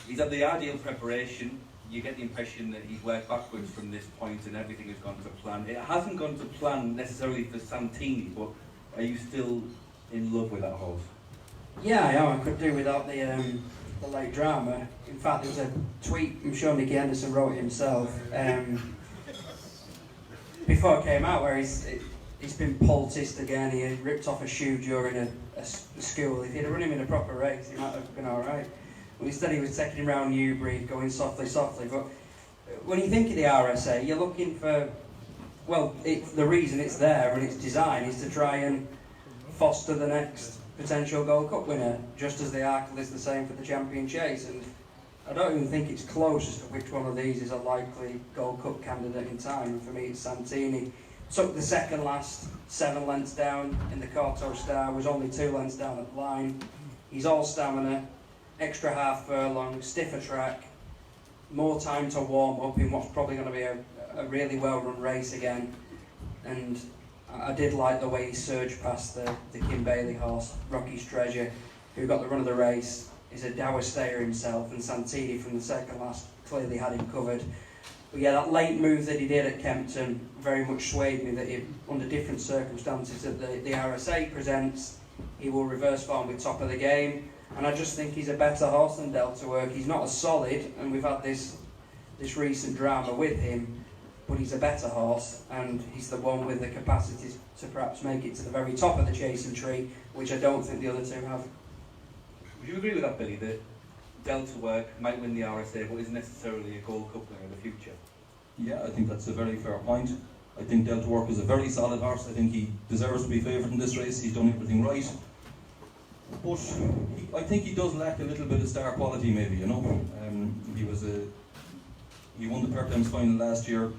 he's had the ideal preparation. You get the impression that he's worked backwards from this point and everything has gone to plan. It hasn't gone to plan necessarily for Santini, but are you still in love with that horse? Yeah, I am. I could do without the late drama. In fact, there was a tweet, I'm sure Nicky Anderson wrote it himself, before it came out, where he's been poulticed again. He had ripped off a shoe during a school. If he'd have run him in a proper race, he might have been alright. But instead he was taking him around Newbury, going softly, softly. But when you think of the RSA, you're looking for, well, the reason it's there and its design is to try and foster the next potential Gold Cup winner, just as the Arkle is the same for the Champion Chase. And I don't even think it's close as to which one of these is a likely Gold Cup candidate in time. And for me, it's Santini. Took the second last, 7 lengths down in the Corto Star, was only 2 lengths down at the line. He's all stamina, extra half furlong, stiffer track, more time to warm up in what's probably going to be a really well-run race again. And I did like the way he surged past the Kim Bailey horse, Rocky's Treasure, who got the run of the race. He's a dour stayer himself, and Santini from the second last clearly had him covered. But yeah, that late move that he did at Kempton very much swayed me that under different circumstances that the RSA presents, he will reverse form with top of the game. And I just think he's a better horse than Delta Work. He's not as solid, and we've had this recent drama with him, but he's a better horse, and he's the one with the capacity to perhaps make it to the very top of the chasing tree, which I don't think the other two have. Would you agree with that, Billy, that Delta Work might win the RSA but isn't necessarily a Gold Cup winner in the future? Yeah, I think that's a very fair point. I think Delta Work is a very solid horse. I think he deserves to be favoured in this race. He's done everything right. But I think he does lack a little bit of star quality, maybe, you know. He won the Pertemps final last year,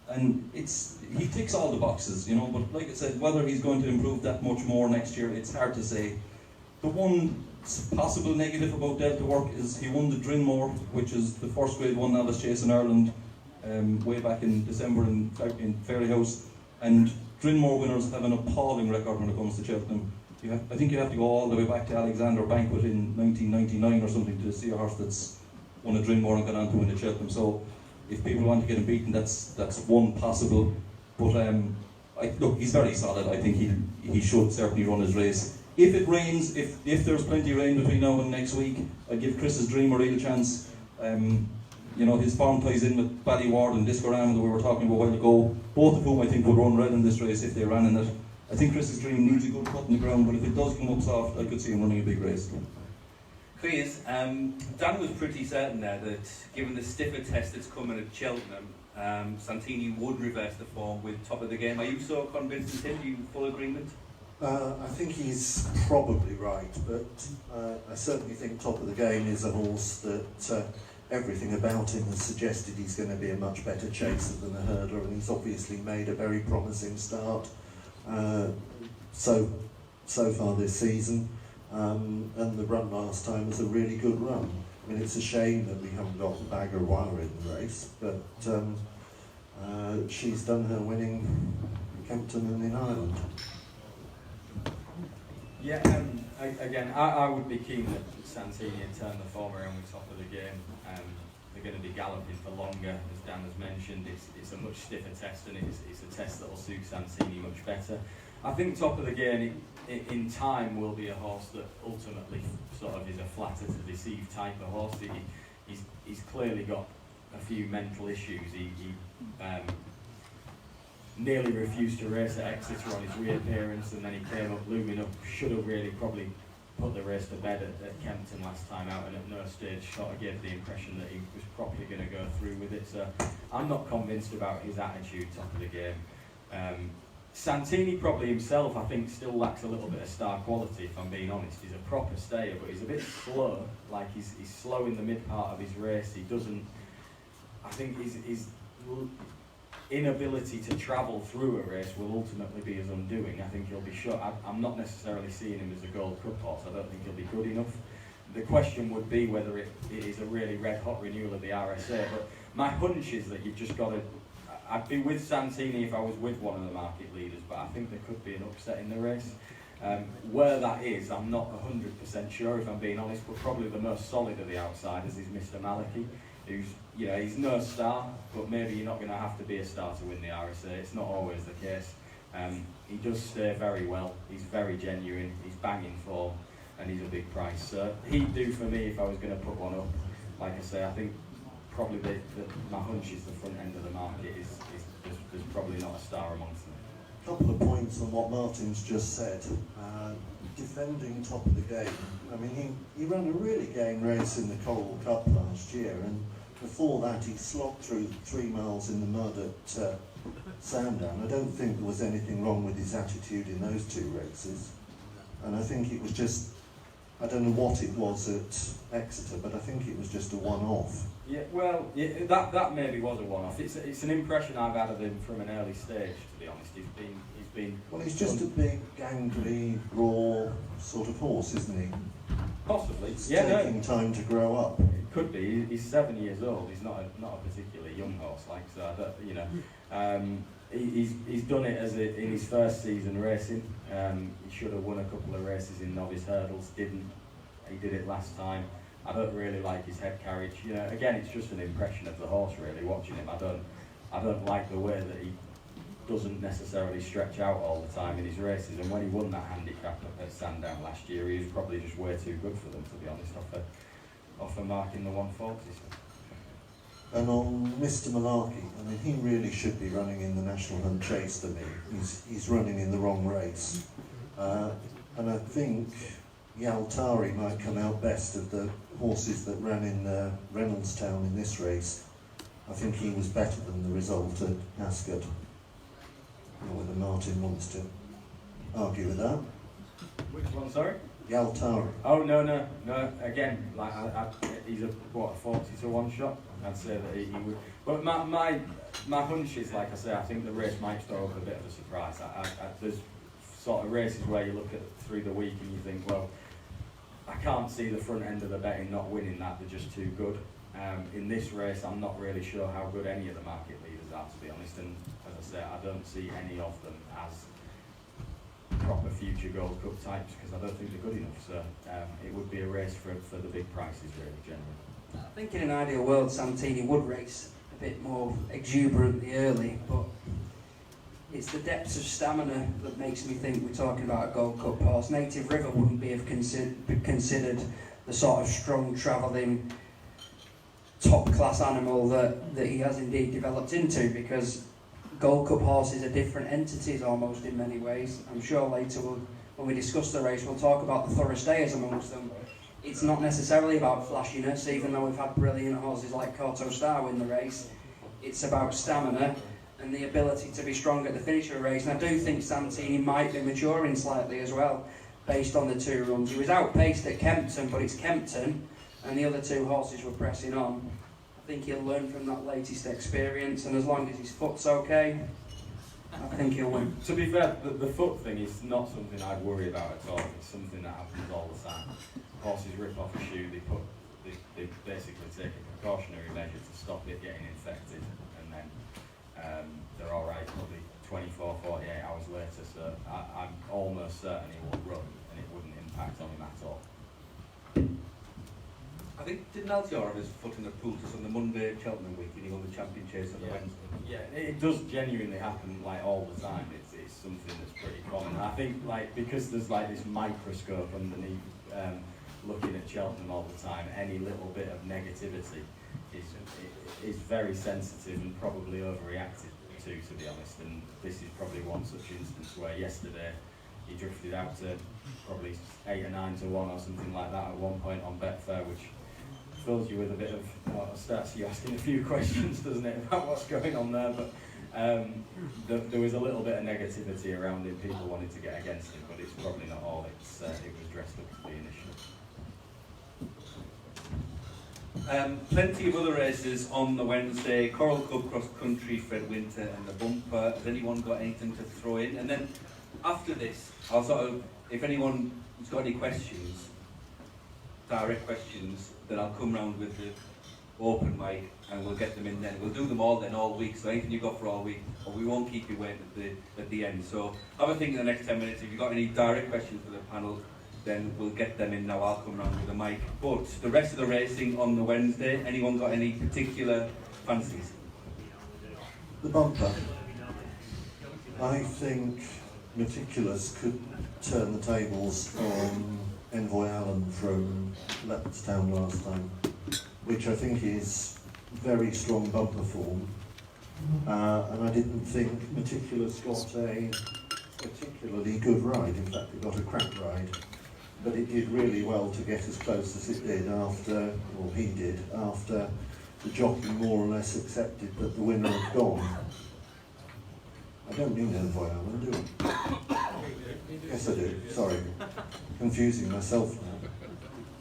and he ticks all the boxes, you know. But like I said, whether he's going to improve that much more next year, it's hard to say. The one possible negative about Delta Work is he won the Drinmore, which is the first Grade 1 novice chase in Ireland, way back in December in Fairyhouse. And Drinmore winners have an appalling record when it comes to Cheltenham. I think you have to go all the way back to Alexander Banquet in 1999 or something to see a horse that's won a Drinmore and gone on to win a Cheltenham. So if people want to get him beaten, that's one possible. But look, he's very solid. I think he should certainly run his race. If it rains, if there's plenty of rain between now and next week, I'd give Chris's Dream a real chance. You know, his form ties in with Ballyward and Discoram that we were talking about a while ago, both of whom I think would run red in this race if they ran in it. I think Chris's Dream needs a good cut in the ground, but if it does come up soft, I could see him running a big race. Chris, Dan was pretty certain there that given the stiffer test that's coming at Cheltenham, Santini would reverse the form with top of the game. Are you so convinced in him? Are you in full agreement? I think he's probably right, but I certainly think Top of the Game is a horse that everything about him has suggested he's going to be a much better chaser than a hurdler, and he's obviously made a very promising start so far this season, and the run last time was a really good run. I mean, it's a shame that we haven't got the Bagger Wire in the race, but she's done her winning in Kempton and in Ireland. Yeah, I would be keen that Santini had turned the form around with Top of the Game. They're going to be galloping for longer, as Dan has mentioned. It's a much stiffer test, and it's a test that will suit Santini much better. I think Top of the Game in time will be a horse that ultimately sort of is a flatter to deceive type of horse. He's clearly got a few mental issues. He nearly refused to race at Exeter on his reappearance, and then he came up looming up. Should have really probably put the race to bed at Kempton last time out, and at no stage sort of gave the impression that he was properly going to go through with it. So I'm not convinced about his attitude Top of the Game. Santini probably himself, I think, still lacks a little bit of star quality, if I'm being honest. He's a proper stayer, but he's a bit slow. Like he's slow in the mid part of his race. He doesn't. I think his inability to travel through a race will ultimately be his undoing. I think he'll be short. I'm not necessarily seeing him as a Gold Cup horse. I don't think he'll be good enough. The question would be whether it is a really red hot renewal of the RSA. But my hunch is that you've just got to. I'd be with Santini if I was with one of the market leaders, but I think there could be an upset in the race. Where that is, I'm not 100% sure, if I'm being honest, but probably the most solid of the outsiders is Mr. Maliki, who's, he's no star, but maybe you're not going to have to be a star to win the RSA. It's not always the case. He does stay very well. He's very genuine. He's banging form, and he's a big price. So he'd do for me if I was going to put one up. Like I say, I think probably my hunch is the front end of the market there's probably not a star amongst them. A couple of points on what Martin's just said. Defending top of the game. I mean, he ran a really game race in the Coral Cup last year, and before that he slogged through 3 miles in the mud at Sandown. I don't think there was anything wrong with his attitude in those 2 races, and I think it was just, I don't know what it was at Exeter, but I think it was just a one-off. Yeah, well, that maybe was a one-off. It's an impression I've had of him from an early stage, to be honest. He's been. Well, he's just a big, gangly, raw sort of horse, isn't he? Possibly. It's taking time to grow up. It could be. He's 7 years old. He's not a particularly young horse, so I don't, he's done it in his first season racing. He should have won a couple of races in novice hurdles. Didn't. He did it last time. I don't really like his head carriage. Again, it's just an impression of the horse, really, watching him. I don't like the way that he doesn't necessarily stretch out all the time in his races. And when he won that handicap at Sandown last year, he was probably just way too good for them, to be honest, off a mark in the 140s. And on Mr. Malarkey, I mean, he really should be running in the National Hunt Chase to me. He's running in the wrong race. And I think Yaltari might come out best of the horses that ran in Reynoldstown in this race. I think he was better than the result at Ascot. I don't know whether Martin wants to argue with that. Which one, sorry? Yaltari. Oh, no. Again, he's a 40 to 1 shot. I'd say that he would. But my hunch is, like I say, I think the race might throw up a bit of a surprise. There's sort of races where you look at through the week and you think, well, I can't see the front end of the betting not winning that. They're just too good. In this race, I'm not really sure how good any of the market leaders are, to be honest. And as I say, I don't see any of them as proper future Gold Cup types because I don't think they're good enough. So it would be a race for the big prices, really, generally. I think in an ideal world, Santini would race a bit more exuberantly early, but it's the depths of stamina that makes me think we're talking about a Gold Cup horse. Native River wouldn't be considered the sort of strong travelling top-class animal that he has indeed developed into, because Gold Cup horses are different entities almost in many ways. I'm sure later when we discuss the race, we'll talk about the Thorostayers amongst them. It's not necessarily about flashiness, even though we've had brilliant horses like Corto Star win the race. It's about stamina and the ability to be strong at the finish of a race. And I do think Santini might be maturing slightly as well, based on the 2 runs. He was outpaced at Kempton, but it's Kempton, and the other 2 horses were pressing on. I think he'll learn from that latest experience, and as long as his foot's okay, I think he'll win. To be fair, the foot thing is not something I'd worry about at all. It's something that happens all the time. Horses rip off a shoe, they basically take a precautionary measure to stop it getting infected, and then they're alright probably 24, 48 hours later. So I'm almost certain he will run, and it wouldn't impact on him at all. I think, didn't Altior have his foot in the poultice on the Monday Cheltenham week and he won the champion chase on the Wednesday? Yeah, it does genuinely happen all the time. It's something that's pretty common. I think because there's this microscope underneath looking at Cheltenham all the time, any little bit of negativity is very sensitive and probably overreacted to be honest. And this is probably one such instance where yesterday he drifted out to probably 8 or 9 to 1 or something like that at one point on Betfair, which fills you with a bit of, starts you asking a few questions, doesn't it, about what's going on there. But there was a little bit of negativity around him, people wanted to get against him, but it's probably not all it was dressed up to be initially. Plenty of other races on the Wednesday. Coral Cup Cross Country, Fred Winter and the Bumper. Has anyone got anything to throw in? And then after this, I'll if anyone's got any questions, direct questions, then I'll come round with the open mic and we'll get them in then. We'll do them all then all week, so anything you've got for all week, but we won't keep you waiting at the end. So have a think in the next 10 minutes. If you've got any direct questions for the panel, then we'll get them in now. I'll come round with a mic. But the rest of the racing on the Wednesday, anyone got any particular fancies? The bumper. I think Meticulous could turn the tables on Envoy Allen from Leopardstown last time, which I think is very strong bumper form. And I didn't think Meticulous got a particularly good ride. In fact, it got a crap ride. But it did really well to get as close as it did after, or he did, after the jockey more or less accepted that the winner had gone. I don't mean Envoy Allen, do I? Yes, I do. Sorry. Confusing myself now.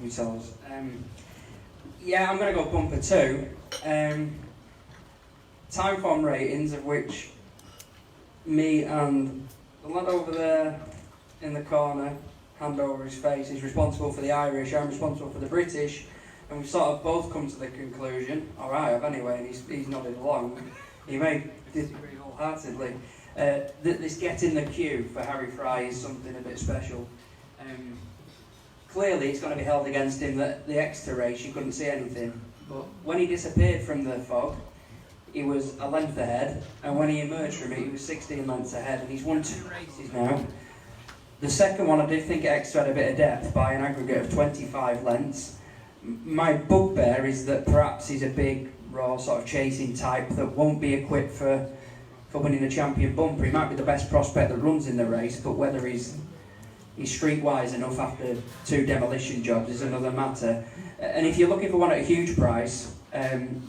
You tell us. Yeah, I'm going to go bumper 2. Time form ratings, of which me and the lad over there in the corner, hand over his face, is responsible for the Irish, I'm responsible for the British, and we've sort of both come to the conclusion, or I have anyway, and he's nodded along, he may disagree wholeheartedly, that this get in the queue for Harry Fry is something a bit special. Clearly it's going to be held against him that the Exeter race you couldn't see anything, but when he disappeared from the fog he was a length ahead, and when he emerged from it he was 16 lengths ahead, and he's won 2 races now. The second one, I did think Exeter had a bit of depth by an aggregate of 25 lengths. My bugbear is that perhaps he's a big, raw, sort of chasing type that won't be equipped for winning a champion bumper. He might be the best prospect that runs in the race, but whether he's streetwise enough after 2 demolition jobs is another matter. And if you're looking for one at a huge price,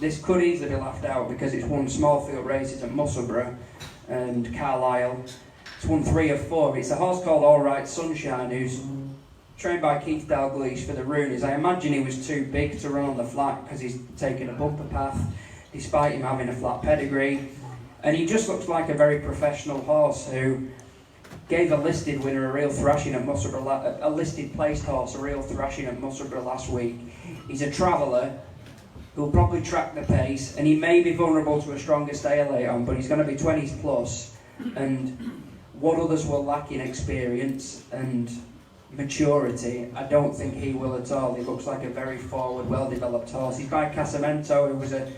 this could easily be laughed out because it's won small field races at Musselburgh and Carlisle. It's won 3 of 4. It's a horse called All Right Sunshine, who's trained by Keith Dalglish for the Roonies. I imagine he was too big to run on the flat because he's taken a bumper path, despite him having a flat pedigree. And he just looks like a very professional horse who gave a listed winner a real thrashing at Musselburgh, a listed placed horse a real thrashing at Musselburgh last week. He's a traveller who'll probably track the pace, and he may be vulnerable to a stronger stay late on, but he's going to be 20s plus, and what others will lack in experience and maturity, I don't think he will at all. He looks like a very forward, well-developed horse. He's by Casamento, who was a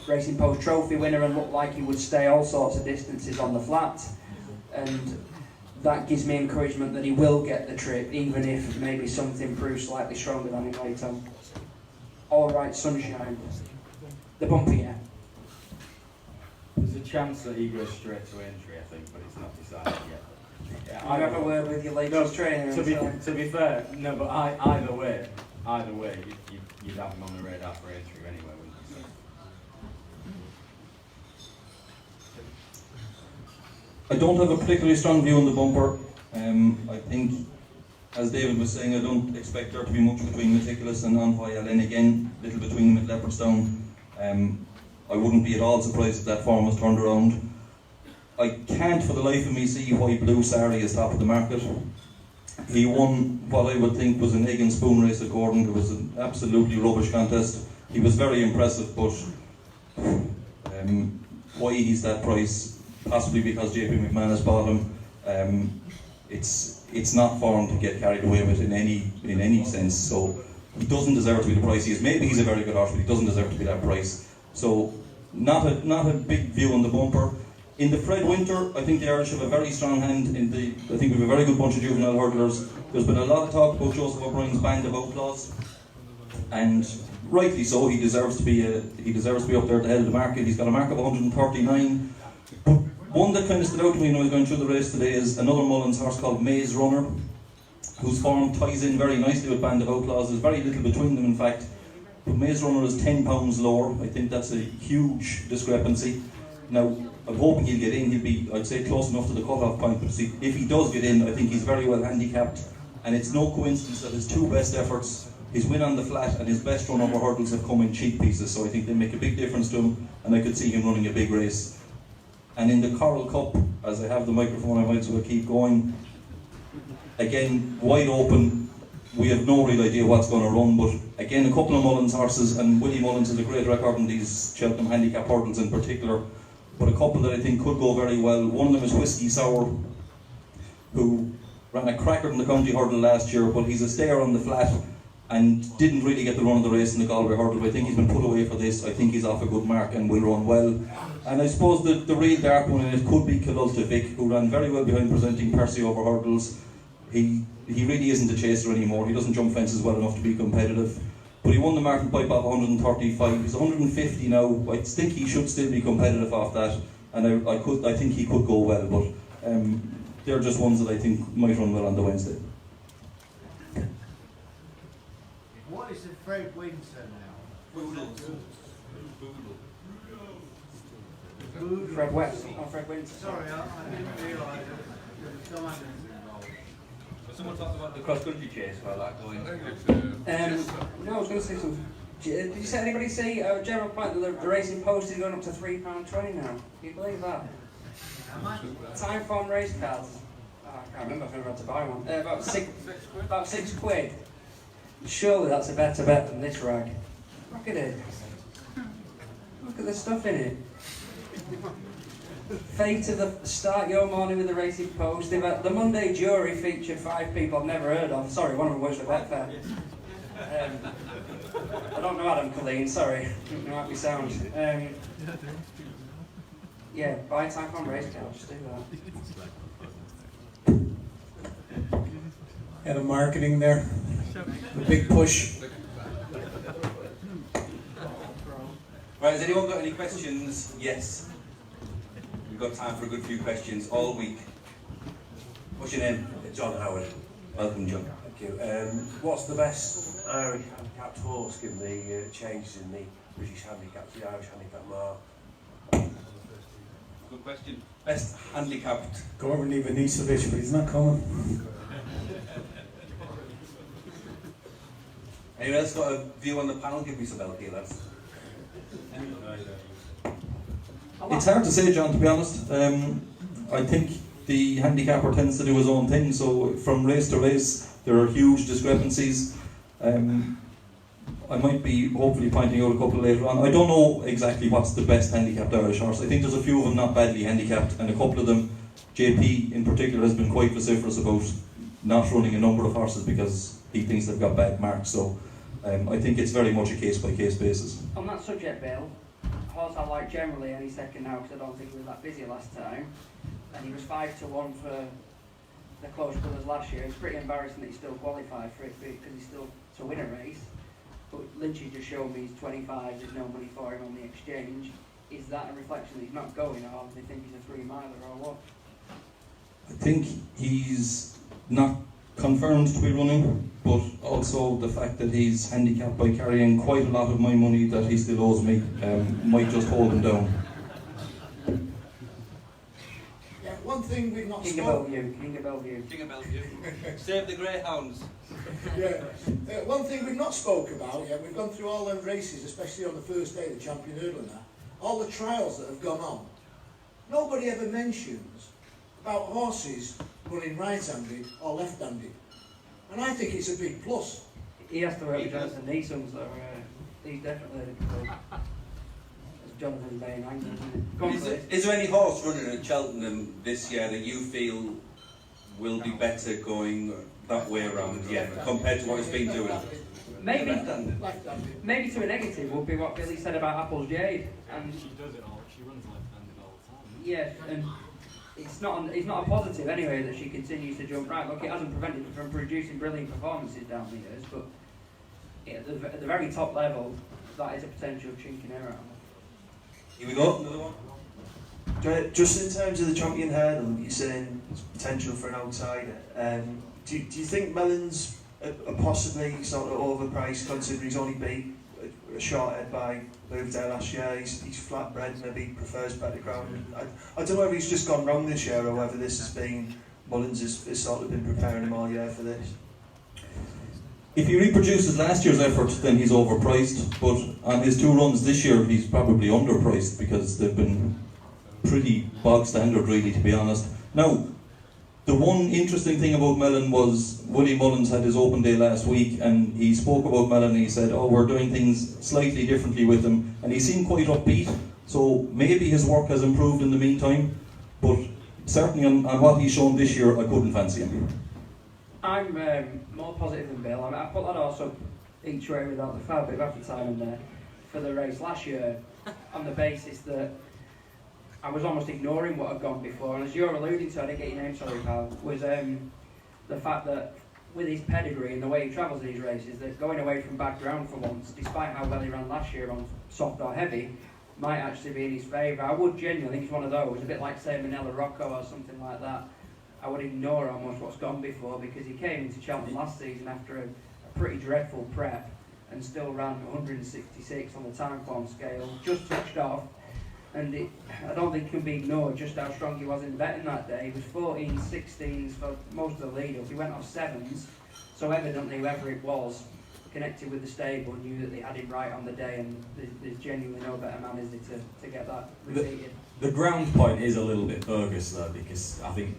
Racing Post Trophy winner and looked like he would stay all sorts of distances on the flat, and that gives me encouragement that he will get the trip, even if maybe something proves slightly stronger than him later. All Right Sunshine. The bumper, yeah. There's a chance that he goes straight to entry, I think, but it's not decided yet. Yeah, I have a word with your latest trainer. To be fair, no, but either way, you'd have him on the radar for entry anyway, wouldn't you? So. I don't have a particularly strong view on the bumper. I think, as David was saying, I don't expect there to be much between Meticulous and Envoy Allen again, little between them at Leopardstown. I wouldn't be at all surprised if that form was turned around. I can't for the life of me see why Blue Sari is top of the market. He won what I would think was an egg and spoon race at Gordon. It was an absolutely rubbish contest. He was very impressive, but why he's that price, possibly because JP McManus bought him. It's not for him to get carried away with in any sense. So he doesn't deserve to be the price he is. Maybe he's a very good horse, but he doesn't deserve to be that price. So not a big view on the bumper. In the Fred Winter, I think the Irish have a very strong hand I think we have a very good bunch of juvenile hurdlers. There's been a lot of talk about Joseph O'Brien's band of outlaws, and rightly so. He deserves to be up there at the head of the market. He's got a mark of 139. But one that kind of stood out to me when I was going through the race today is another Mullins horse called Maze Runner, whose form ties in very nicely with Band of Outlaws. There's very little between them, in fact. But Maze Runner is 10 pounds lower. I think that's a huge discrepancy. Now, I'm hoping he'll get in. He'll be, I'd say, close enough to the cut-off point. But see, if he does get in, I think he's very well handicapped. And it's no coincidence that his 2 best efforts, his win on the flat and his best run over hurdles, have come in cheap pieces. So I think they make a big difference to him, and I could see him running a big race. And in the Coral Cup, as I have the microphone, I might as well keep going. Again, wide open, we have no real idea what's going to run, but again, a couple of Mullins horses, and Willie Mullins has a great record in these Cheltenham handicap hurdles in particular, but a couple that I think could go very well. One of them is Whiskey Sour, who ran a cracker in the county hurdle last year, but he's a stayer on the flat and didn't really get the run of the race in the Galway hurdle, but I think he's been put away for this. I think he's off a good mark and will run well. And I suppose the real dark one in it could be Kilulta Vic, who ran very well behind presenting Percy over hurdles. He really isn't a chaser anymore. He doesn't jump fences well enough to be competitive. But he won the Martin Pipe off 135. He's 150 now. I think he should still be competitive off that, and I think he could go well. But they're just ones that I think might run well on the Wednesday. What is the Fred Winter now? Fred West, or Fred Winter. Sorry, I didn't realise there was no others involved. Someone talked about the cross-country chase while that going. No, I was going to say something. Did you see anybody see general point that the racing post is going up to £3.20 now? Can you believe that? How much? Time form race cards. Oh, I can't remember if I had to buy one. About six quid. Surely that's a better bet than this rag. Look at it. Look at the stuff in it. Fate of the start your morning with the racing post. The Monday jury featured 5 people I've never heard of. Sorry, one of them works for Betfair. I don't know Adam Colleen, sorry. It might be sound. Yeah, buy time on race cards, just do that. Head of marketing there. The big push. Right, has anyone got any questions? Yes. We've got time for a good few questions all week. What's your name? John Howard. Welcome, John. Thank you. What's the best Irish handicapped horse given the changes in the British handicap, the Irish handicap mark? Good question. Best handicapped. Gorman Ivanisevic, but he's not coming. Anyone else got a view on the panel? Give me some help here, lads. It's hard to say, John, to be honest. I think the handicapper tends to do his own thing, so from race to race there are huge discrepancies. I might be hopefully pointing out a couple later on. I don't know exactly what's the best handicapped Irish horse. I think there's a few of them not badly handicapped, and a couple of them, JP in particular, has been quite vociferous about not running a number of horses because he thinks they've got bad marks. So I think it's very much a case-by-case basis. On that subject, Bill, a horse I like generally any second now because I don't think we were that busy last time, and he was 5-1 for the Close Brothers last year. It's pretty embarrassing that he still qualified for it because he's still to win a race. But Lynch just showed me he's 25, there's no money for him on the exchange. Is that a reflection that he's not going, or do they think he's a 3-miler, or what? I think he's not confirmed to be running, but also the fact that he's handicapped by carrying quite a lot of my money that he still owes me might just hold him down. Yeah, one thing we've not King of Bellevue, King of Bellevue. King of Bellevue. Save the greyhounds. Yeah. One thing we've not spoke about, yeah, we've gone through all them races, especially on the first day, the champion hurdle and that, all the trials that have gone on. Nobody ever mentions about horses running right-handed or left-handed. And I think it's a big plus. He has to work with Jonathan Neeson, so he's definitely as Jonathan Bain. Is there any horse running at Cheltenham this year that you feel will be better going that way around, compared to what it's been doing? Maybe to a negative would be what Billy said about Apple's Jade. And She does it all. She runs left-handed all the time. yeah, and it's not a positive anyway that she continues to jump right. Look, it hasn't prevented her from producing brilliant performances down the years, but at the very top level, that is a potential chink in her armour. Here we go, another one. Just in terms of the champion hurdle, you're saying there's potential for an outsider. Do you think Mellon's possibly sort of overpriced, considering he's only beat a short head by Lovedale last year? He's flat-bred, maybe prefers better ground. I don't know if he's just gone wrong this year or whether this has been Mullins has sort of been preparing him all year for this. If he reproduces last year's effort, then he's overpriced, but on his 2 runs this year, he's probably underpriced because they've been pretty bog standard, really, to be honest. Now, The one interesting thing about Mellon was Willie Mullins had his open day last week, and he spoke about Mellon and he said, oh, we're doing things slightly differently with him, and he seemed quite upbeat, so maybe his work has improved in the meantime, but certainly on what he's shown this year, I couldn't fancy him. I'm more positive than Bill. I put that horse up each way without the fair bit of effort time in there for the race last year on the basis that I was almost ignoring what had gone before, and as you're alluding to, I didn't get your name, sorry pal, was the fact that with his pedigree and the way he travels in these races, that going away from bad ground for once, despite how well he ran last year on soft or heavy, might actually be in his favour. I would genuinely think he's one of those, a bit like say Manila Rocco or something like that. I would ignore almost what's gone before, because he came into Cheltenham last season after a pretty dreadful prep and still ran 166 on the time form scale, just touched off. And I don't think it can be ignored just how strong he was in betting that day. He was 14s, 16s for most of the lead-up. He went off 7s, so evidently whoever it was connected with the stable knew that they had him right on the day, and there's genuinely no better man, is there, to get that repeated. The ground point is a little bit bogus though, because I think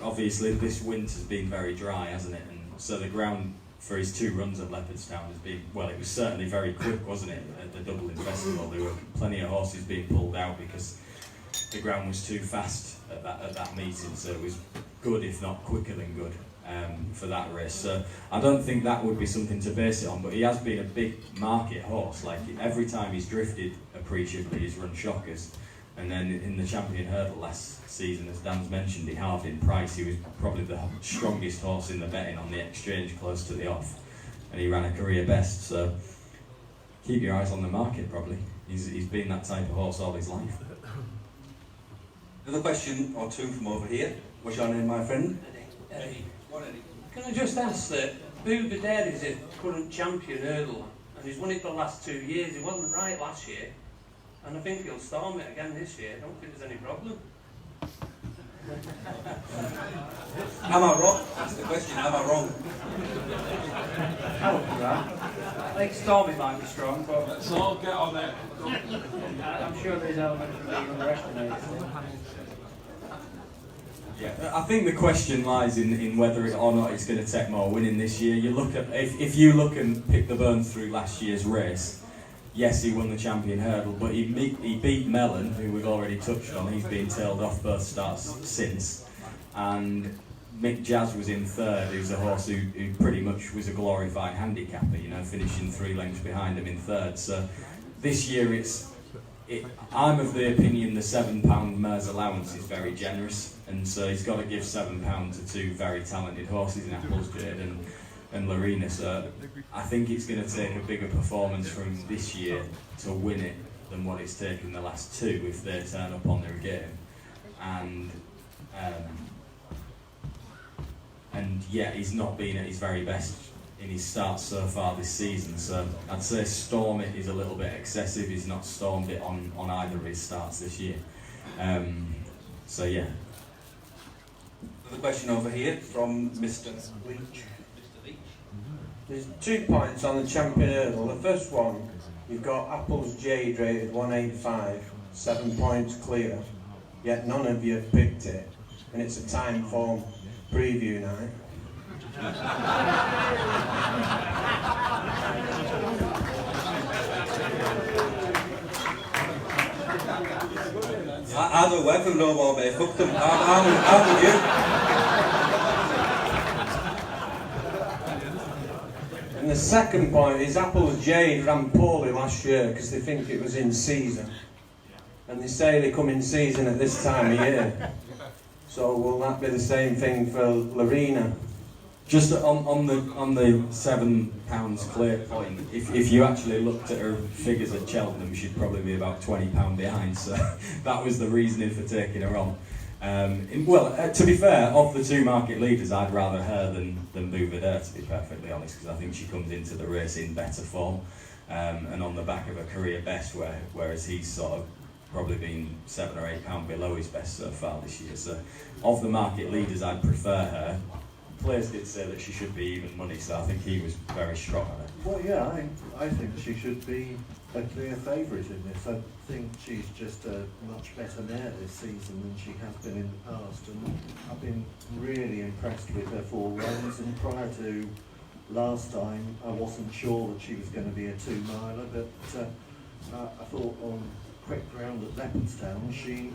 obviously this winter's been very dry, hasn't it? And so the ground for his 2 runs at Leopardstown has been, well, it was certainly very quick, wasn't it, at the Dublin Festival. There were plenty of horses being pulled out because the ground was too fast at that meeting, so it was good, if not quicker than good, for that race. So I don't think that would be something to base it on, but he has been a big market horse. Like, every time he's drifted appreciably, he's run shockers. And then in the Champion Hurdle last season, as Dan's mentioned, he halved in price. He was probably the strongest horse in the betting on the exchange close to the off, and he ran a career best. So keep your eyes on the market, probably. He's been that type of horse all his life. Another question or two from over here. What's your name, my friend? Eddie. What, Eddie? Can I just ask that Booba Dead is a current champion hurdler, and he's won it for the last 2 years. He wasn't right last year, and I think he'll storm it again this year. I don't think there's any problem. Am I wrong? That's the question. Am I wrong? I would do that. I think storming might be strong, but Let's all get on it. I'm sure there's elements of being underestimated. Yeah, I think the question lies in whether or not he's going to take more winning this year. You look at if you look and pick the bones through last year's race. Yes, he won the Champion Hurdle, but he beat Mellon, who we've already touched on. He's been tailed off both starts since. And Mick Jazz was in third, who's a horse who pretty much was a glorified handicapper, you know, finishing 3 lengths behind him in third. So this year I'm of the opinion the £7 mare's allowance is very generous, and so he's got to give £7 to 2 very talented horses in Apples Jade and Lorena. So I think it's going to take a bigger performance from this year to win it than what it's taken the last 2 if they turn up on their game. And yeah, he's not been at his very best in his starts so far this season, so I'd say storm it is a little bit excessive. He's not stormed it on either of his starts this year. So yeah. Another question over here from Mr. Lynch. There's 2 points on the Champion Hurdle. The first one, you've got Apples Jade rated 185, 7 points clear, yet none of you have picked it, and it's a time form preview night. I don't work for no more, mate. Fuck them. I'm with you. And the second point is Apples Jade ran poorly last year because they think it was in season. And they say they come in season at this time of year. So will that be the same thing for Lorena? Just on the £7 clear point, if you actually looked at her figures at Cheltenham, she'd probably be about £20 behind, so that was the reasoning for taking her on. To be fair, of the 2 market leaders, I'd rather her than Bouvardeur, to be perfectly honest, because I think she comes into the race in better form, and on the back of a career best, whereas he's sort of probably been £7 or £8 below his best so far this year. So of the market leaders, I'd prefer her. Players did say that she should be even money, so I think he was very strong on her. Well, yeah, I think she should be a clear favourite in this. I think she's just a much better mare this season than she has been in the past, and I've been really impressed with her 4 runs. And prior to last time, I wasn't sure that she was going to be a 2-miler, but I thought on quick ground at Leopardstown she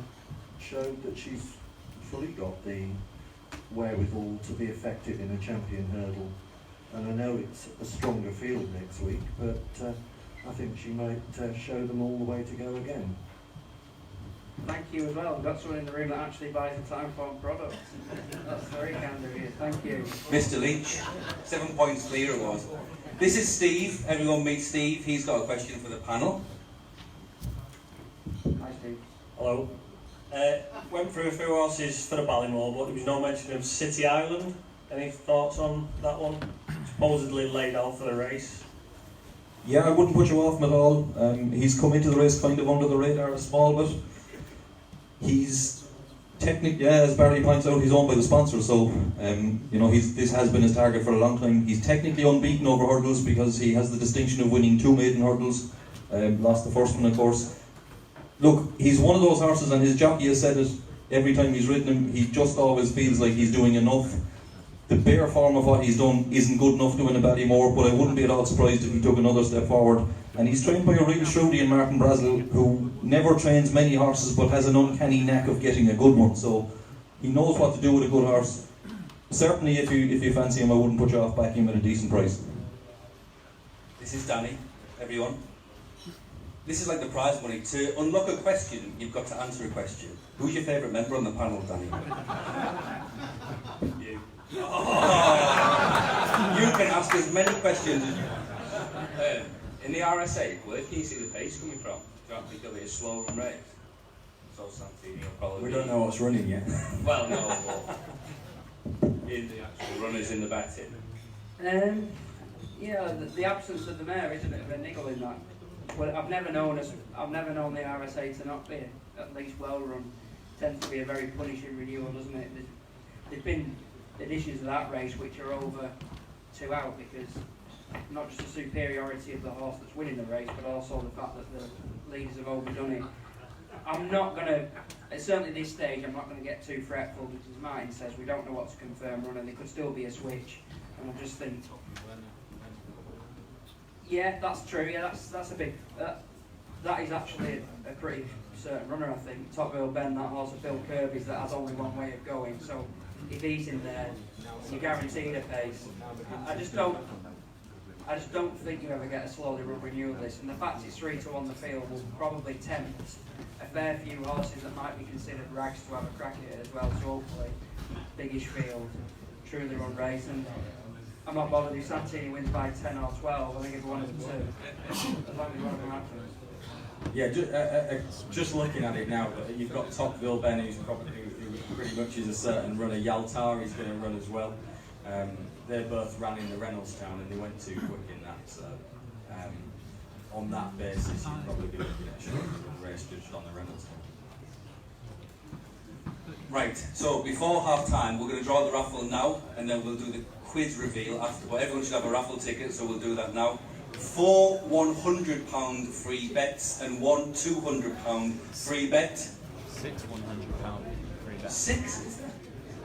showed that she's fully got the wherewithal to be effective in a champion hurdle. And I know it's a stronger field next week, but I think she might show them all the way to go again. Thank you as well. We've got someone in the room that actually buys the Time Form product. That's very kind of you. Thank you. Mr. Lynch, 7 points clear it was. This is Steve. Everyone meet Steve. He's got a question for the panel. Hi, Steve. Hello. Went through a few horses for the Ballymore, but there was no mention of City Island. Any thoughts on that one? Supposedly laid out for the race. Yeah, I wouldn't put you off him at all. He's come into the race kind of under the radar a small bit. He's technically, yeah, as Barry points out, he's owned by the sponsor, so you know, this has been his target for a long time. He's technically unbeaten over hurdles because he has the distinction of winning 2 maiden hurdles. Lost the first one, of course. Look, he's one of those horses, and his jockey has said it every time he's ridden him, he just always feels like he's doing enough. The bare form of what he's done isn't good enough to win a Ballymore, but I wouldn't be at all surprised if he took another step forward. And he's trained by a real shroudy in Martin Brazel, who never trains many horses but has an uncanny knack of getting a good one. So he knows what to do with a good horse. Certainly, if you fancy him, I wouldn't put you off backing him at a decent price. This is Danny, everyone. This is like the prize money. To unlock a question, you've got to answer a question. Who's your favourite member on the panel, Danny? You. Oh. You can ask as many questions as you in the RSA, where can you see the pace coming from? Do you think it'll be a slow run race? So Santini will probably We don't know what's running yet. Well, no, but in the actual runners in the betting. Yeah, the absence of the mare is a bit of a niggle in that. Well, I've never known the RSA to not be at least well run. Tends to be a very punishing renewal, doesn't it? There's been editions of that race which are over 2 out because not just the superiority of the horse that's winning the race, but also the fact that the leaders have overdone it. I'm not going to, certainly at this stage, I'm not going to get too fretful because as Martin says, we don't know what's a confirmed run and there could still be a switch. And I just think, yeah, that's true. Yeah, that's a big. That is actually a pretty certain runner, I think. Topville Ben, that horse of Phil Kirby's that has only one way of going. So if he's in there, you're guaranteed a pace. I just don't think you ever get a slowly run renewal of this. And the fact it's 3-1 on the field will probably tempt a fair few horses that might be considered rags to have a crack at it as well. So hopefully, biggish field, truly run race. And I'm not bothered if Santini wins by 10 or 12. I think everyone is 2. As long as one of them happens. Yeah, just looking at it now, you've got Topville Ben, who pretty much is a certain runner. Yaltar is going to run as well. They both ran in the Reynoldstown and they went too quick in that. So on that basis, you'd probably be looking at a race judged on the Reynoldstown. Right. So before half time, we're going to draw the raffle now, and then we'll do the quiz reveal after. But everyone should have a raffle ticket, so we'll do that now. 4 £100 free bets and 1 £200 free bet. 6 £100 free bets.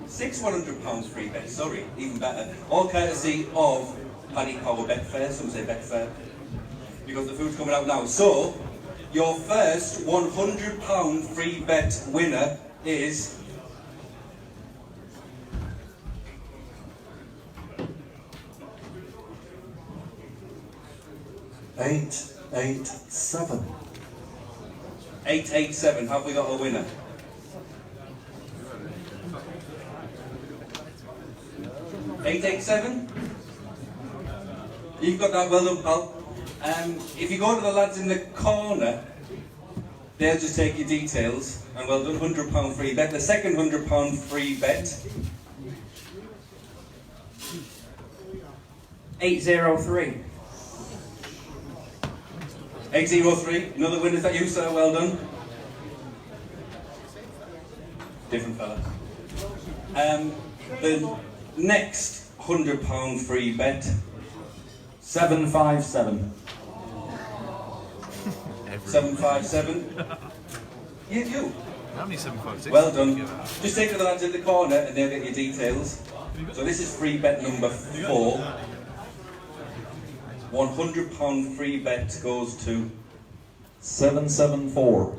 6 £100 free bets, sorry, even better. All courtesy of Paddy Power Betfair, some say Betfair, because the food's coming out now. So, your first £100 free bet winner is... Eight, 8, 7. 887, have we got a winner? $887? You've got that, well done, pal. If you go to the lads in the corner, they'll just take your details, and well done, £100 free bet. The second £100 free bet. 803. 803, another winner, is that you, sir? Well done. Different fella. The next £100 free bet. 757. 757. You. How many 756? Well done. Just take the lads in the corner and they'll get your details. So this is free bet number 4. £100 free bet goes to 774.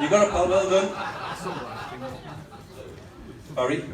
You got it, pal, well done. Barry?